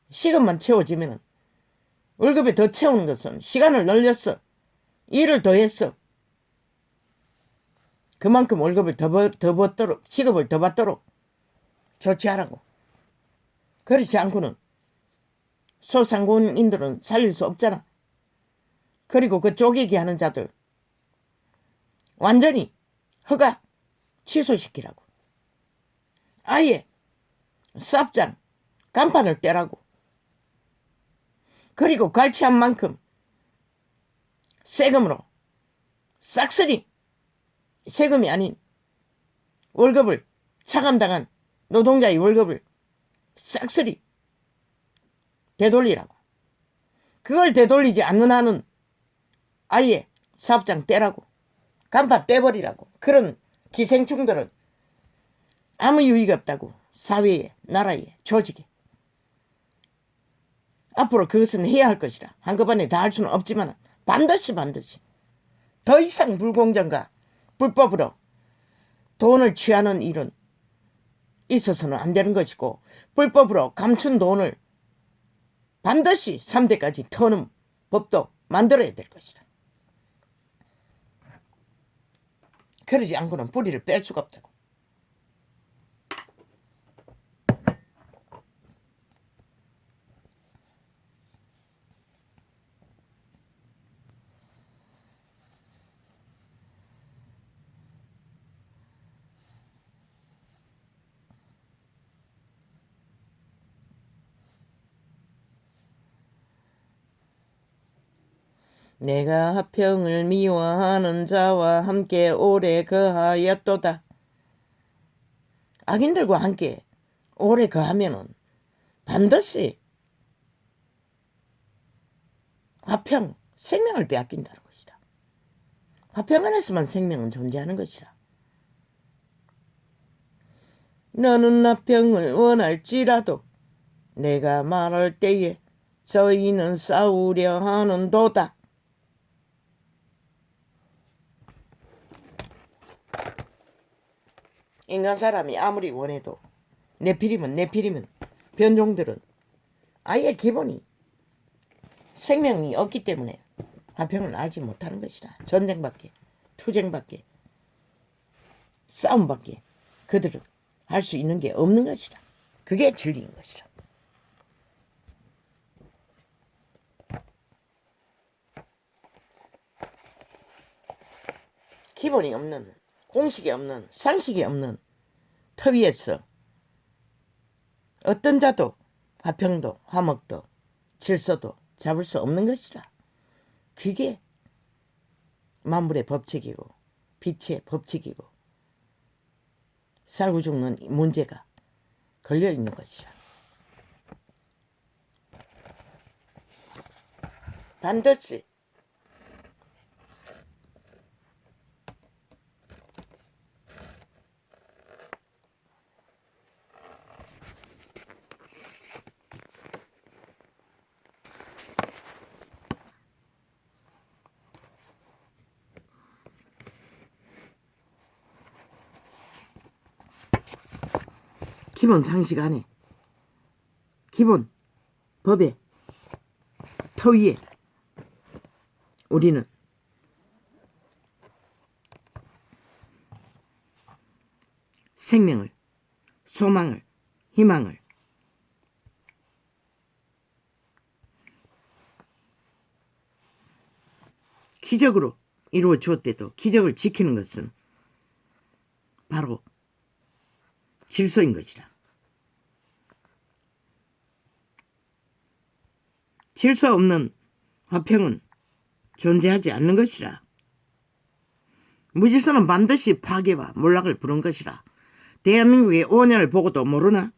시급만 채워지면 월급에 더 채우는 것은 시간을 늘렸어. 일을 더 했어. 그만큼 월급을 더 받도록, 시급을 더 받도록 조치하라고. 그렇지 않고는 소상공인들은 살릴 수 없잖아. 그리고 그 쪼개기 하는 자들 완전히 허가 취소시키라고. 아예 쌉장 간판을 떼라고. 그리고 갈취한 만큼 세금으로 싹쓸이 세금이 아닌 월급을 차감당한 노동자의 월급을 싹쓸이 되돌리라고. 그걸 되돌리지 않는 한은 아예 사업장 떼라고. 간판 떼버리라고. 그런 기생충들은 아무 유의가 없다고. 사회에, 나라에, 조직에. 앞으로 그것은 해야 할 것이라. 한꺼번에 다 할 수는 없지만 반드시 더 이상 불공정과 불법으로 돈을 취하는 일은 있어서는 안 되는 것이고, 불법으로 감춘 돈을 반드시 3대까지 터는 법도 만들어야 될 것이다. 그러지 않고는 뿌리를 뺄 수가 없다고. 내가 화평을 미워하는 자와 함께 오래 거하였도다. 악인들과 함께 오래 거하면은 반드시 화평, 생명을 빼앗긴다는 것이다. 화평 안에서만 생명은 존재하는 것이다. 너는 화평을 원할지라도 내가 말할 때에 저희는 싸우려 하는도다. 인간 사람이 아무리 원해도 내피리면 변종들은 아예 기본이 생명이 없기 때문에 화평을 알지 못하는 것이다. 전쟁밖에, 투쟁밖에, 싸움밖에 그들은 할 수 있는 게 없는 것이다. 그게 진리인 것이다. 기본이 없는, 공식이 없는, 상식이 없는 터 위에서 어떤 자도 화평도 화목도 질서도 잡을 수 없는 것이라. 그게 만물의 법칙이고 빛의 법칙이고 살고 죽는 문제가 걸려있는 것이라. 반드시 기본 상식 안에, 기본 법에, 터 위에 우리는 생명을, 소망을, 희망을 기적으로 이루어 주었대도 기적을 지키는 것은 바로 질서인 것이다. 질서 없는 화평은 존재하지 않는 것이라. 무질서는 반드시 파괴와 몰락을 부른 것이라. 대한민국의 5년을 보고도 모르나?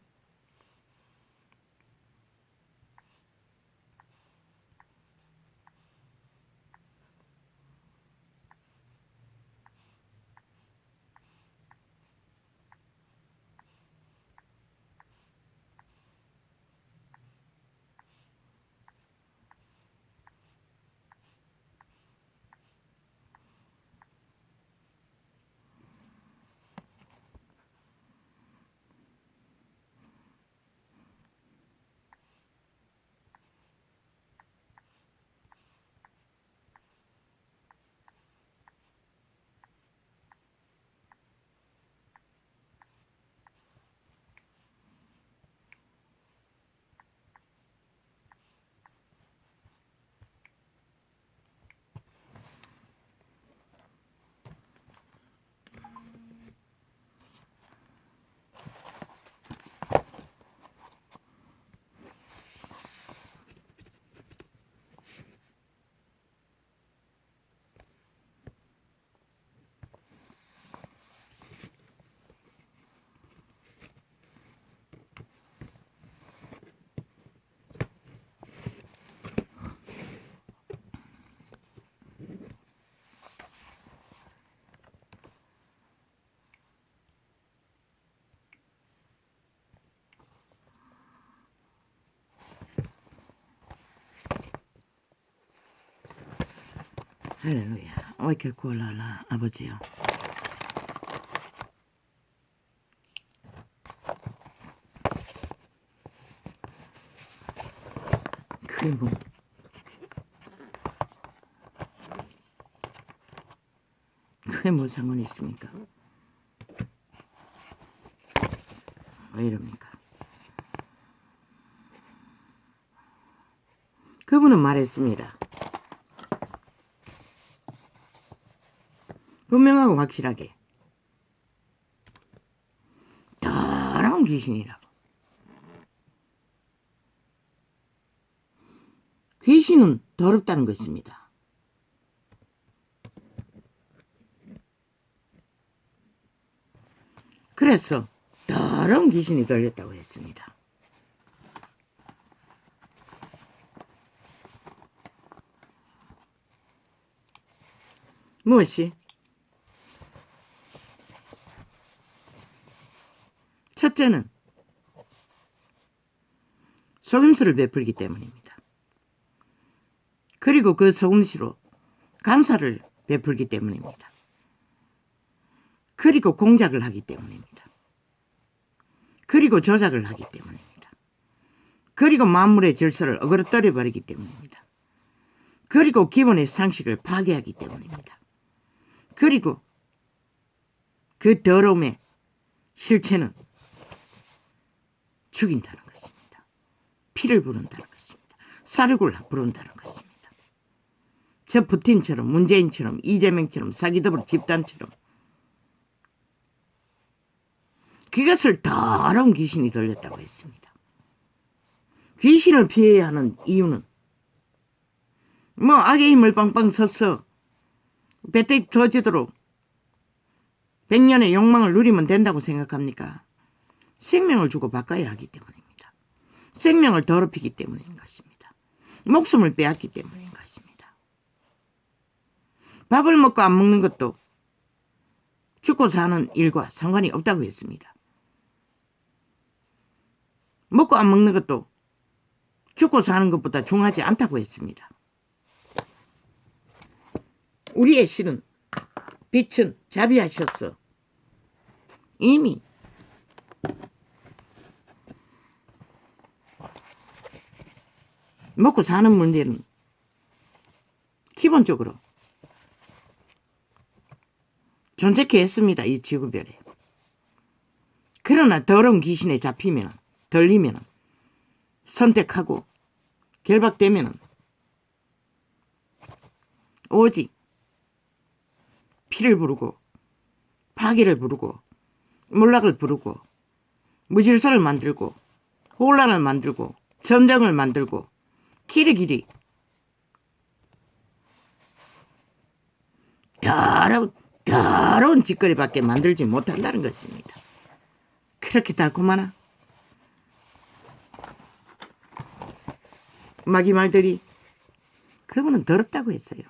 할렐루야. 오이케 구할라라 아버지요. 그게 뭐 그게 뭐 상관이 있습니까? 왜 이럽니까? 그분은 말했습니다. 분명하고 확실하게 더러운 귀신이라고. 귀신은 더럽다는 것입니다. 그래서 더러운 귀신이 들렸다고 했습니다. 무엇이? 첫째는 속임수를 베풀기 때문입니다. 그리고 그 속임수로 간사를 베풀기 때문입니다. 그리고 공작을 하기 때문입니다. 그리고 조작을 하기 때문입니다. 그리고 만물의 질서를 어그러뜨려 버리기 때문입니다. 그리고 기본의 상식을 파괴하기 때문입니다. 그리고 그 더러움의 실체는 죽인다는 것입니다. 피를 부른다는 것입니다. 사륙을 부른다는 것입니다. 저 푸틴처럼, 문재인처럼, 이재명처럼, 사기더블 집단처럼 그것을 더러운 귀신이 들렸다고 했습니다. 귀신을 피해야 하는 이유는 뭐 악의 힘을 빵빵 써서 배때기 터지도록 100년의 욕망을 누리면 된다고 생각합니까? 생명을 주고 바꿔야 하기 때문입니다. 생명을 더럽히기 때문인 것입니다. 목숨을 빼앗기 때문인 것입니다. 밥을 먹고 안 먹는 것도 죽고 사는 일과 상관이 없다고 했습니다. 먹고 안 먹는 것도 죽고 사는 것보다 중요하지 않다고 했습니다. 우리의 신은 빛은 자비하셨어. 이미 먹고 사는 문제는 기본적으로 존재케 했습니다. 이 지구별에. 그러나 더러운 귀신에 잡히면, 들리면, 선택하고 결박되면 오직 피를 부르고 파괴를 부르고 몰락을 부르고 무질서를 만들고 혼란을 만들고 전쟁을 만들고 길이길이 더러운 짓거리밖에 만들지 못한다는 것입니다. 그렇게 달콤하나? 마귀 말들이 그분은 더럽다고 했어요.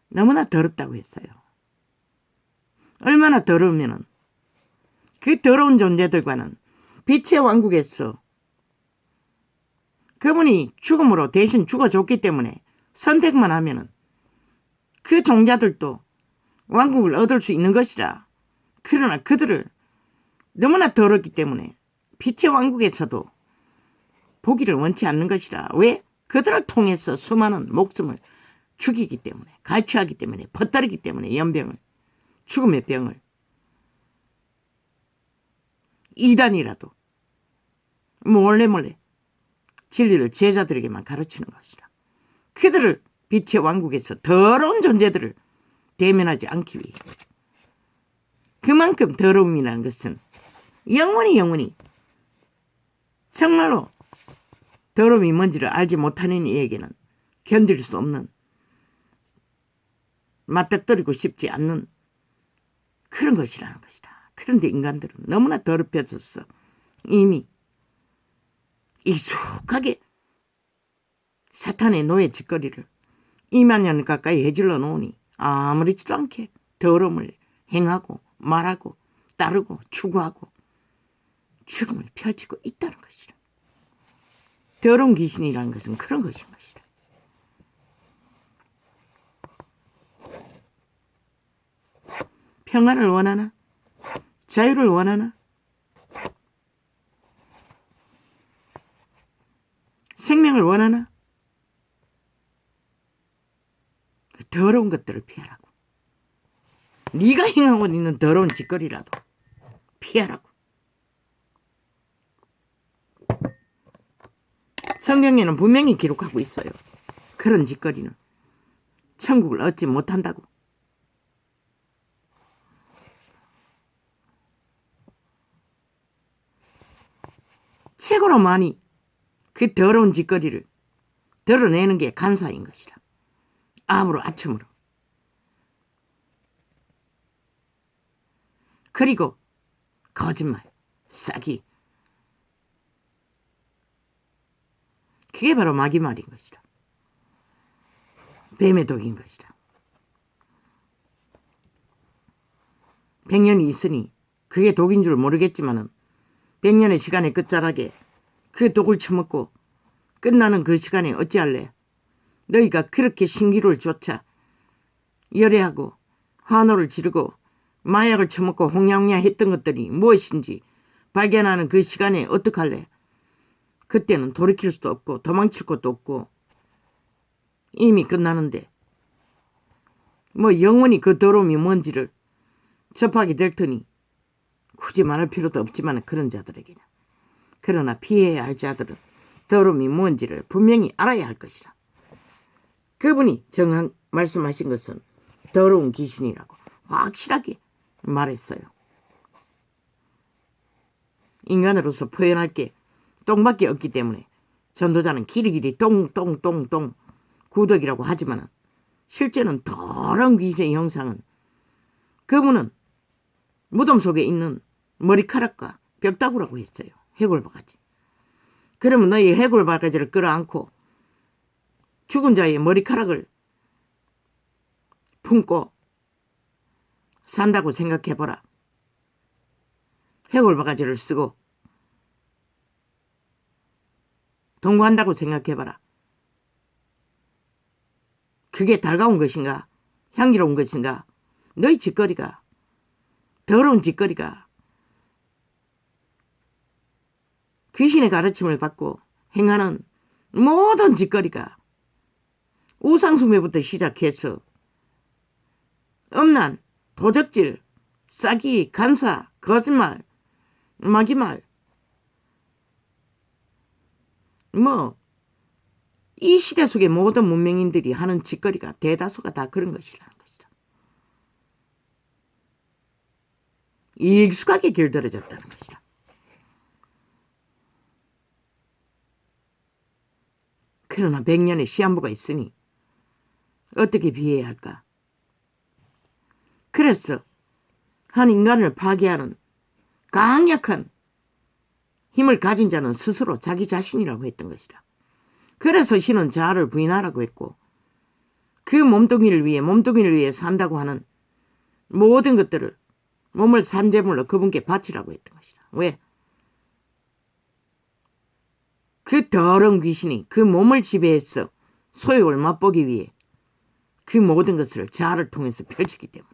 너무나 더럽다고 했어요. 얼마나 더러우면은 그 더러운 존재들과는 빛의 왕국에서 그분이 죽음으로 대신 죽어줬기 때문에 선택만 하면은 그 종자들도 왕국을 얻을 수 있는 것이라. 그러나 그들을 너무나 더럽기 때문에 빛의 왕국에서도 보기를 원치 않는 것이라. 왜? 그들을 통해서 수많은 목숨을 죽이기 때문에, 갈취하기 때문에, 퍼뜨리기 때문에 연병을, 죽음의 병을 이단이라도 몰래 진리를 제자들에게만 가르치는 것이라. 그들을 빛의 왕국에서 더러운 존재들을 대면하지 않기 위해. 그만큼 더러움이라는 것은 영원히 정말로 더러움이 뭔지를 알지 못하는 이에게는 견딜 수 없는, 맞닥뜨리고 싶지 않는 그런 것이라는 것이다. 그런데 인간들은 너무나 더럽혀졌어. 이미 익숙하게 사탄의 노예 짓거리를 2만 년 가까이 해질러 놓으니 아무렇지도 않게 더러움을 행하고 말하고 따르고 추구하고 죽음을 펼치고 있다는 것이라. 더러운 귀신이라는 것은 그런 것인 것이라. 평안을 원하나? 자유를 원하나? 생명을 원하나? 더러운 것들을 피하라고. 네가 행하고 있는 더러운 짓거리라도 피하라고. 성경에는 분명히 기록하고 있어요. 그런 짓거리는 천국을 얻지 못한다고. 최고로 많이 그 더러운 짓거리를 드러내는 게 간사인 것이라. 암으로 아첨으로. 그리고 거짓말, 사기. 그게 바로 마귀말인 것이라. 뱀의 독인 것이라. 100년이 있으니 그게 독인 줄 모르겠지만은 100년의 시간의 끝자락에 그 독을 처먹고 끝나는 그 시간에 어찌할래? 너희가 그렇게 신기루를 쫓아 열애하고 환호를 지르고 마약을 처먹고 홍냥홍냥 했던 것들이 무엇인지 발견하는 그 시간에 어떡할래? 그때는 돌이킬 수도 없고 도망칠 것도 없고 이미 끝나는데 뭐 영원히 그 더러움이 뭔지를 접하게 될 테니 굳이 말할 필요도 없지만 그런 자들에게는. 그러나 피해야 할 자들은 더러움이 뭔지를 분명히 알아야 할 것이라. 그분이 정한 말씀하신 것은 더러운 귀신이라고 확실하게 말했어요. 인간으로서 표현할 게 똥밖에 없기 때문에 전도자는 길이길이 똥똥똥똥 구덕이라고 하지만 실제는 더러운 귀신의 형상은 그분은 무덤 속에 있는 머리카락과 벽다구라고 했어요. 해골바가지. 그러면 너희 해골바가지를 끌어안고 죽은 자의 머리카락을 품고 산다고 생각해보라. 해골바가지를 쓰고 동거한다고 생각해봐라. 그게 달가운 것인가? 향기로운 것인가? 너희 짓거리가, 더러운 짓거리가 귀신의 가르침을 받고 행하는 모든 짓거리가 우상숭배부터 시작해서 음란, 도적질, 싸기, 간사, 거짓말, 마귀말, 이 시대 속의 모든 문명인들이 하는 짓거리가 대다수가 다 그런 것이라는 것이다. 익숙하게 길들여졌다는 것이다. 그러나 100년의 시한부가 있으니 어떻게 비해야 할까? 그래서 한 인간을 파괴하는 강력한 힘을 가진 자는 스스로 자기 자신이라고 했던 것이다. 그래서 신은 자아를 부인하라고 했고 그 몸뚱이를 위해 산다고 하는 모든 것들을 몸을 산제물로 그분께 바치라고 했던 것이다. 왜? 그 더러운 귀신이 그 몸을 지배해서 소욕을 맛보기 위해 그 모든 것을 자아를 통해서 펼치기 때문에.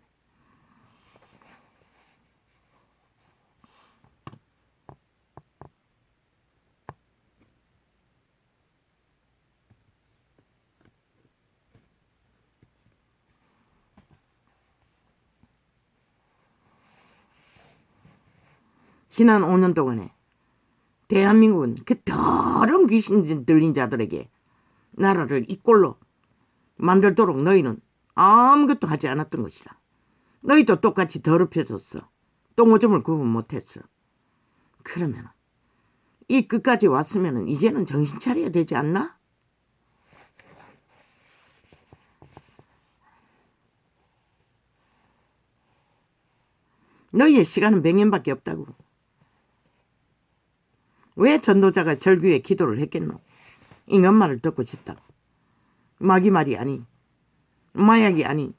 지난 5년 동안에 대한민국은 그 더러운 귀신 들린 자들에게 나라를 이 꼴로 만들도록 너희는 아무것도 하지 않았던 것이라. 너희도 똑같이 더럽혀졌어. 똥오줌을 구분 못했어. 그러면 이 끝까지 왔으면 이제는 정신 차려야 되지 않나? 너희의 시간은 100년밖에 없다고. 왜 전도자가 절규에 기도를 했겠노? 인간 말을 듣고 싶다고. 마귀 말이 아니, 마약이 아니,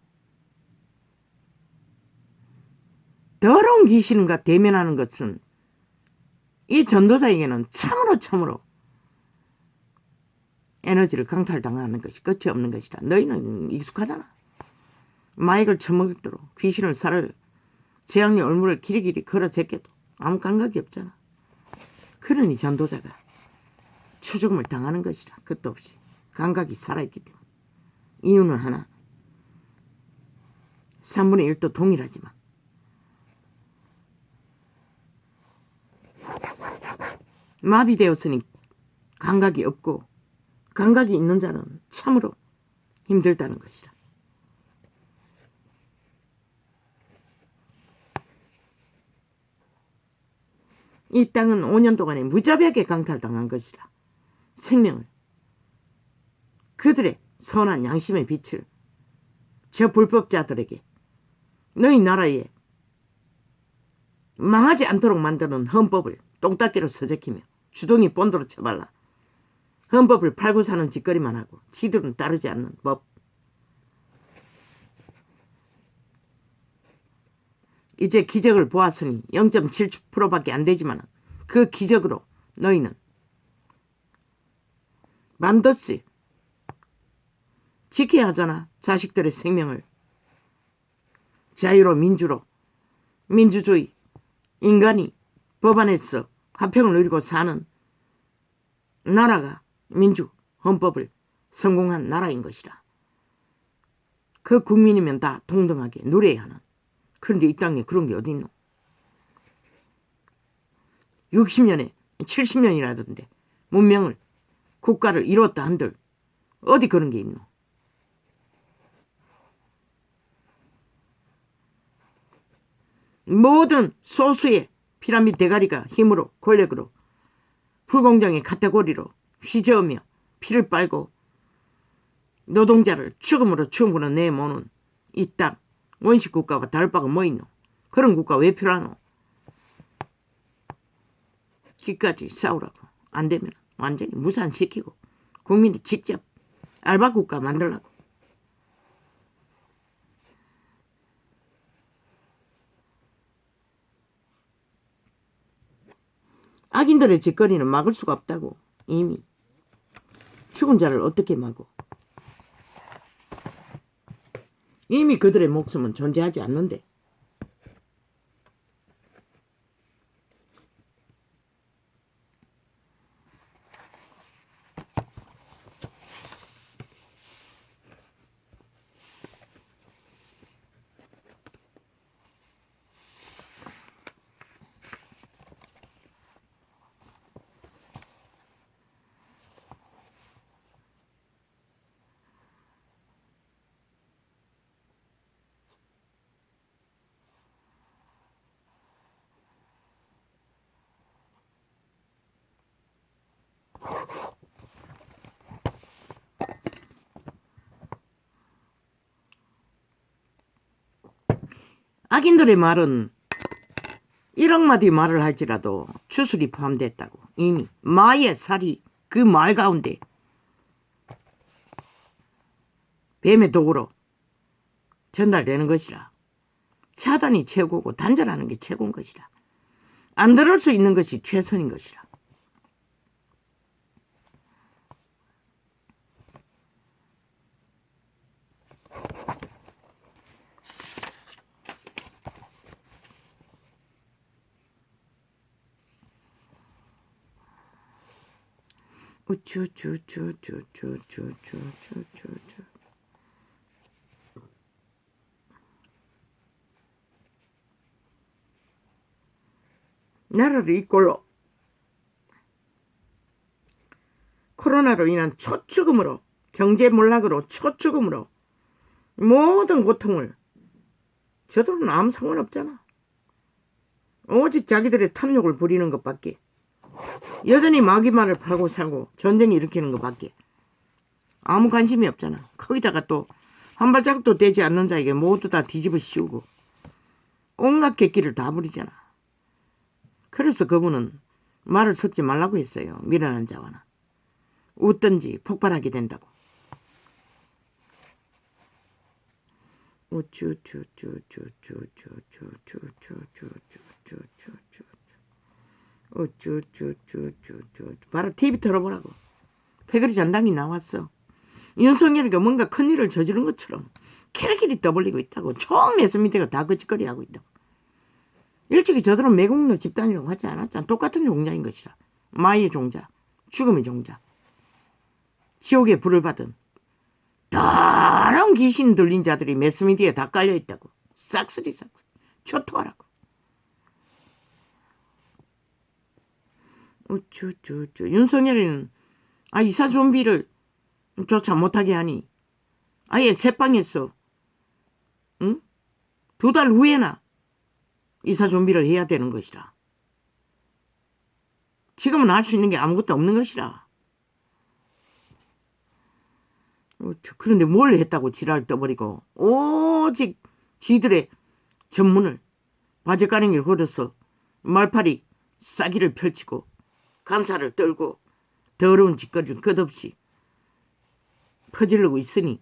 더러운 귀신과 대면하는 것은 이 전도자에게는 참으로 에너지를 강탈당하는 것이 끝이 없는 것이다. 너희는 익숙하잖아. 마약을 처먹도록 귀신을 살을 재앙의 올무를 길이길이 걸어 제껴도 아무 감각이 없잖아. 그러니 전도자가 추죽음을 당하는 것이라. 끝도 없이 감각이 살아있기 때문에. 이유는 하나, 3분의 1도 동일하지만 마비되었으니 감각이 없고, 감각이 있는 자는 참으로 힘들다는 것이라. 이 땅은 5년 동안에 무자비하게 강탈당한 것이라. 생명을, 그들의 선한 양심의 빛을 저 불법자들에게 너희 나라에 망하지 않도록 만드는 헌법을 똥닦이로 서적히며 주둥이 본드로 쳐발라 헌법을 팔고 사는 짓거리만 하고 지들은 따르지 않는 법. 이제 기적을 보았으니 0.7%밖에 안 되지만 그 기적으로 너희는 반드시 지켜야 하잖아. 자식들의 생명을. 자유로 민주로, 민주주의, 인간이 법안에서 화평을 누리고 사는 나라가 민주, 헌법을 성공한 나라인 것이라. 그 국민이면 다 동등하게 누려야 하는. 그런데 이 땅에 그런 게 어디 있노? 60년에 70년이라던데 문명을, 국가를 이뤘다 한들 어디 그런 게 있노? 모든 소수의 피라미드 대가리가 힘으로, 권력으로, 불공정의 카테고리로 휘저으며 피를 빨고 노동자를 죽음으로 충분히 내모는 이 땅, 원시 국가와 다를 바가 뭐 있노? 그런 국가 왜 필요하노? 기까지 싸우라고. 안 되면 완전히 무산시키고 국민이 직접 알바 국가 만들라고. 악인들의 짓거리는 막을 수가 없다고. 이미 죽은 자를 어떻게 막어? 이미 그들의 목숨은 존재하지 않는데. 악인들의 말은 1억 마디 말을 할지라도 추술이 포함됐다고. 이미 마의 살이 그 말 가운데 뱀의 독으로 전달되는 것이라. 차단이 최고고 단절하는 게 최고인 것이라. 안 들을 수 있는 것이 최선인 것이라. 나라를 이 꼴로 코로나로 인한 초죽음으로, 경제 몰락으로, 초죽음으로 모든 고통을, 저들은 아무 상관없잖아. 오직 자기들의 탐욕을 부리는 것밖에, 여전히 마귀말을 팔고 살고 전쟁 일으키는 것밖에 아무 관심이 없잖아. 거기다가 또 한 발자국도 되지 않는 자에게 모두 다 뒤집어 씌우고 온갖 객기를 다 부리잖아. 그래서 그분은 말을 섞지 말라고 했어요. 미련한 자와는 웃든지 폭발하게 된다고. 바로 TV 틀어보라고. 패거리 전당이 나왔어. 윤석열이가 뭔가 큰일을 저지른 것처럼 캐릭킬이 떠벌리고 있다고. 총 내스 밑에가 다 거짓거리하고 있다고. 일찍이 저들은 매국노 집단이라고 하지 않았잖아. 똑같은 종자인 것이라. 마의 종자, 죽음의 종자. 지옥의 불을 받은 다른 귀신 들린 자들이 매스미디어에 다 깔려있다고. 싹쓸이 초토하라고. 윤석열이는 이사 좀비를 조차 못하게 하니 아예 새빵에서 2달 후에나 이사 좀비를 해야 되는 것이라. 지금은 할 수 있는 게 아무것도 없는 것이라. 그런데 뭘 했다고 지랄 떠버리고 오직 지들의 전문을 바지가랭이를 걷어서 말팔이 싸기를 펼치고 간사를 떨고 더러운 짓거리를 끝없이 퍼지르고 있으니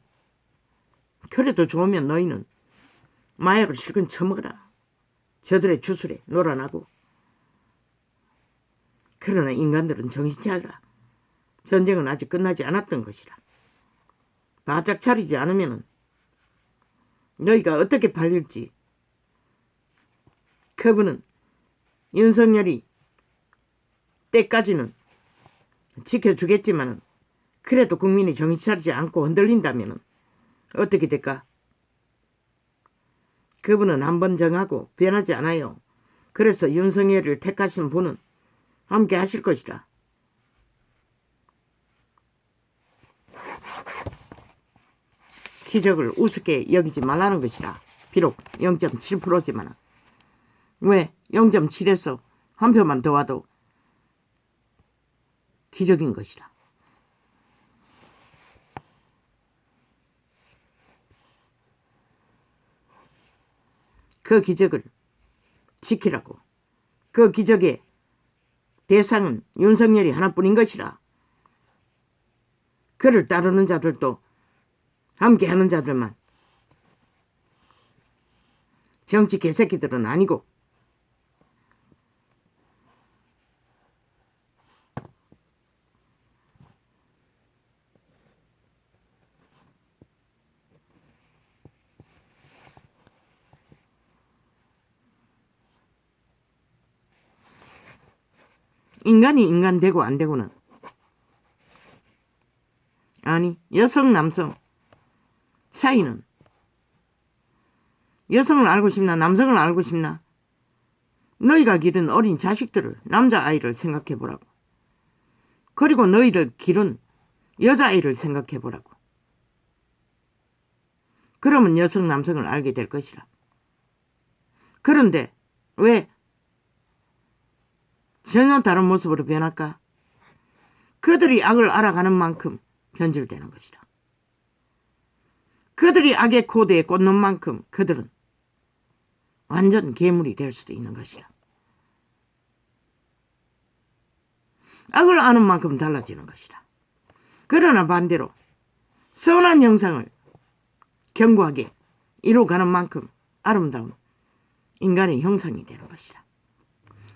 그래도 좋으면 너희는 마약을 실컷 처먹어라. 저들의 주술에 놀아나고. 그러나 인간들은 정신 차려라. 전쟁은 아직 끝나지 않았던 것이라. 바짝 차리지 않으면 너희가 어떻게 팔릴지. 그분은 윤석열이 때까지는 지켜주겠지만 그래도 국민이 정신 차리지 않고 흔들린다면 어떻게 될까? 그분은 한번 정하고 변하지 않아요. 그래서 윤석열을 택하신 분은 함께 하실 것이라. 기적을 우습게 여기지 말라는 것이라. 비록 0.7%지만 왜 0.7에서 한 표만 더 와도 기적인 것이라. 그 기적을 지키라고. 그 기적의 대상은 윤석열이 하나뿐인 것이라. 그를 따르는 자들도 함께하는 자들만. 정치 개새끼들은 아니고. 인간이 인간 되고 안 되고는 아니 여성 남성 차이는 여성을 알고 싶나 남성을 알고 싶나. 너희가 기른 어린 자식들을 남자아이를 생각해보라고. 그리고 너희를 기른 여자아이를 생각해보라고. 그러면 여성 남성을 알게 될 것이라. 그런데 왜 전혀 다른 모습으로 변할까? 그들이 악을 알아가는 만큼 변질되는 것이라. 그들이 악의 코드에 꽂는 만큼 그들은 완전 괴물이 될 수도 있는 것이라. 악을 아는 만큼 달라지는 것이라. 그러나 반대로 선한 형상을 견고하게 이루어가는 만큼 아름다운 인간의 형상이 되는 것이라.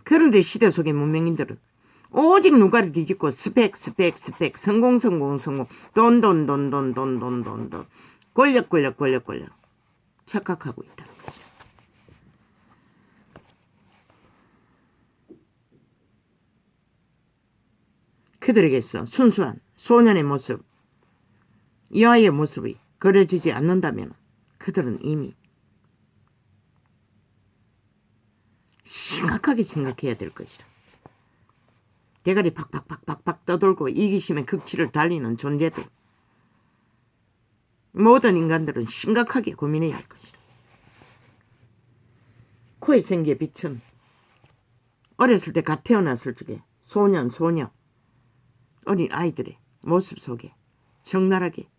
그런데 시대 속의 문명인들은 오직 눈가리 뒤집고 스펙 성공 돈 권력 착각하고 있다는 거죠. 그들에게서 순수한 소년의 모습, 여아의 모습이 그려지지 않는다면 그들은 이미 심각하게 생각해야 될 것이라. 대가리 팍팍 떠돌고 이기심의 극치를 달리는 존재들, 모든 인간들은 심각하게 고민해야 할 것이라. 코에 생기에 빛은 어렸을 때 갓 태어났을 적에 소년, 소녀, 어린 아이들의 모습 속에 적나라하게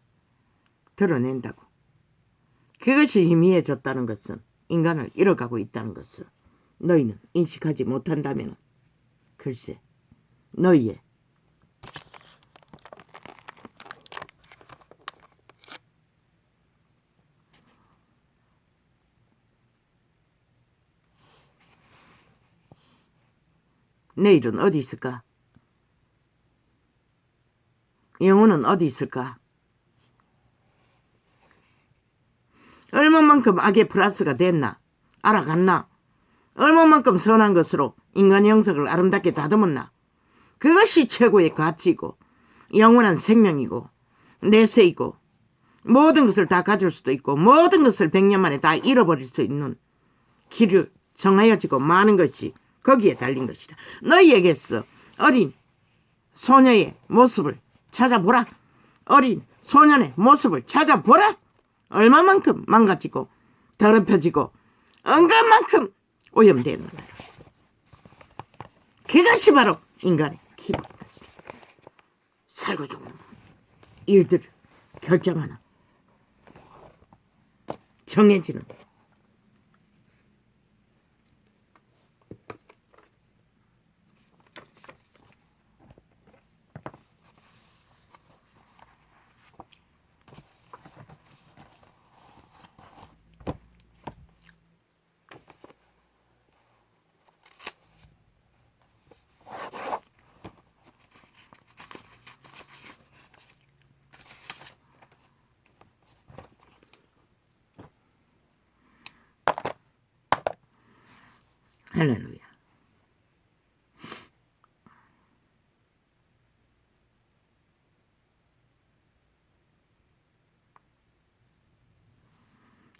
드러낸다고. 그것이 희미해졌다는 것은 인간을 잃어가고 있다는 것을 너희는 인식하지 못한다면 글쎄 너희의 내일은 어디 있을까? 영혼은 어디 있을까? 얼마만큼 악의 플러스가 됐나? 알아갔나? 얼마만큼 선한 것으로 인간의 영성을 아름답게 다듬었나. 그것이 최고의 가치이고 영원한 생명이고 내세이고 모든 것을 다 가질 수도 있고 모든 것을 100년 만에 다 잃어버릴 수 있는 길을 정하여지고 많은 것이 거기에 달린 것이다. 너희에게서 어린 소녀의 모습을 찾아보라. 어린 소년의 모습을 찾아보라. 얼마만큼 망가지고 더럽혀지고 언간만큼 오염되었느냐. 그것이 바로 인간의 기본 것이다. 살고 죽는 일들을 결정하는 정해지는 할렐루야.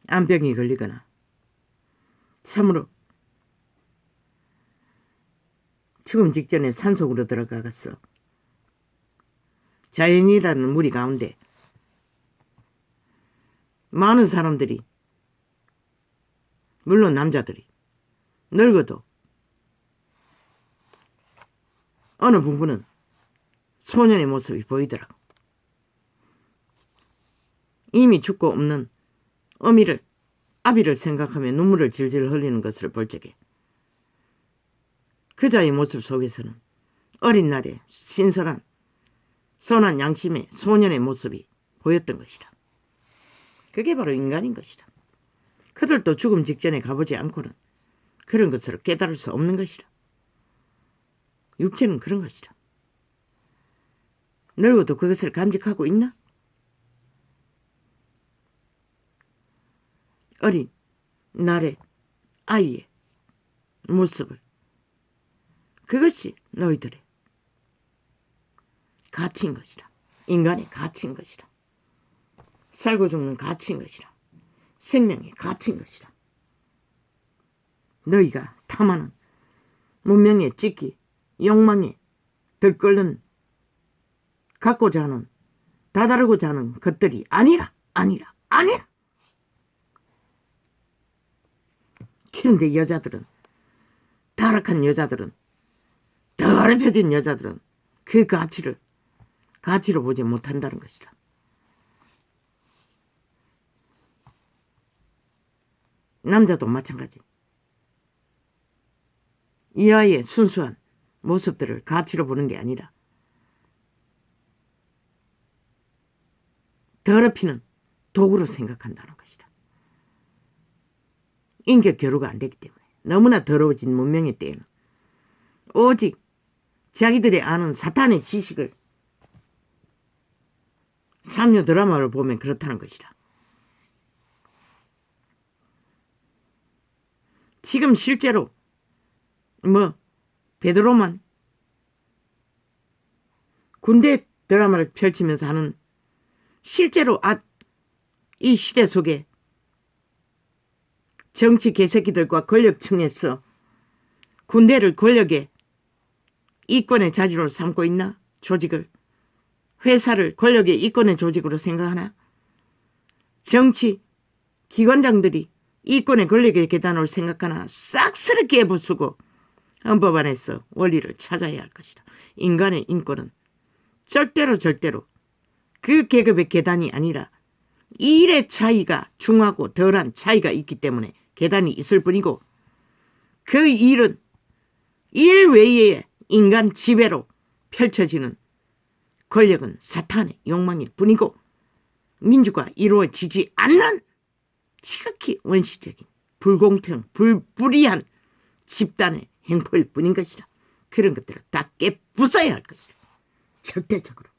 암병이 걸리거나 참으로 죽음 직전에 산속으로 들어가겠어. 자연이라는 무리 가운데 많은 사람들이, 물론 남자들이 늙어도 어느 부분은 소년의 모습이 보이더라고. 이미 죽고 없는 아비를 생각하며 눈물을 질질 흘리는 것을 볼 적에 그자의 모습 속에서는 어린 날의 신선한 선한 양심의 소년의 모습이 보였던 것이다. 그게 바로 인간인 것이다. 그들도 죽음 직전에 가보지 않고는 그런 것을 깨달을 수 없는 것이다. 육체는 그런 것이다. 늙어도 그것을 간직하고 있나? 어린 날의 아이의 모습을, 그것이 너희들의 가치인 것이다. 인간의 가치인 것이다. 살고 죽는 가치인 것이다. 생명의 가치인 것이다. 너희가 탐하는 문명에 찢기, 욕망에 들끓는, 갖고자 하는, 다다르고자 하는 것들이 아니라. 그런데 여자들은, 타락한 여자들은, 더럽혀진 여자들은 그 가치로 보지 못한다는 것이다. 남자도 마찬가지. 이 아이의 순수한 모습들을 가치로 보는 게 아니라 더럽히는 도구로 생각한다는 것이다. 인격 교류가 안 되기 때문에 너무나 더러워진 문명의 때에는 오직 자기들이 아는 사탄의 지식을, 삼류 드라마를 보면 그렇다는 것이다. 지금 실제로 베드로만 군대 드라마를 펼치면서 하는, 실제로 이 시대 속에 정치 개새끼들과 권력층에서 군대를 권력의 이권의 자리로 삼고 있나? 조직을, 회사를 권력의 이권의 조직으로 생각하나? 정치 기관장들이 이권의 권력의 계단으로 생각하나? 싹스럽게 부수고 헌법 안에서 원리를 찾아야 할 것이다. 인간의 인권은 절대로 그 계급의 계단이 아니라 일의 차이가 중하고 덜한 차이가 있기 때문에 계단이 있을 뿐이고, 그 일은 일 외에 인간 지배로 펼쳐지는 권력은 사탄의 욕망일 뿐이고, 민주가 이루어지지 않는 지극히 원시적인 불공평, 불리한 집단의 행포일 뿐인 것이다. 그런 것들을 다 깨부숴야 할 것이다. 절대적으로.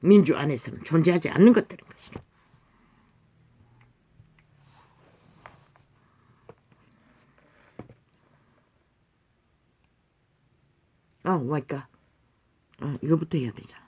민주 안에서는 존재하지 않는 것들인 것이다. 뭐할까? 이거부터 해야 되잖아.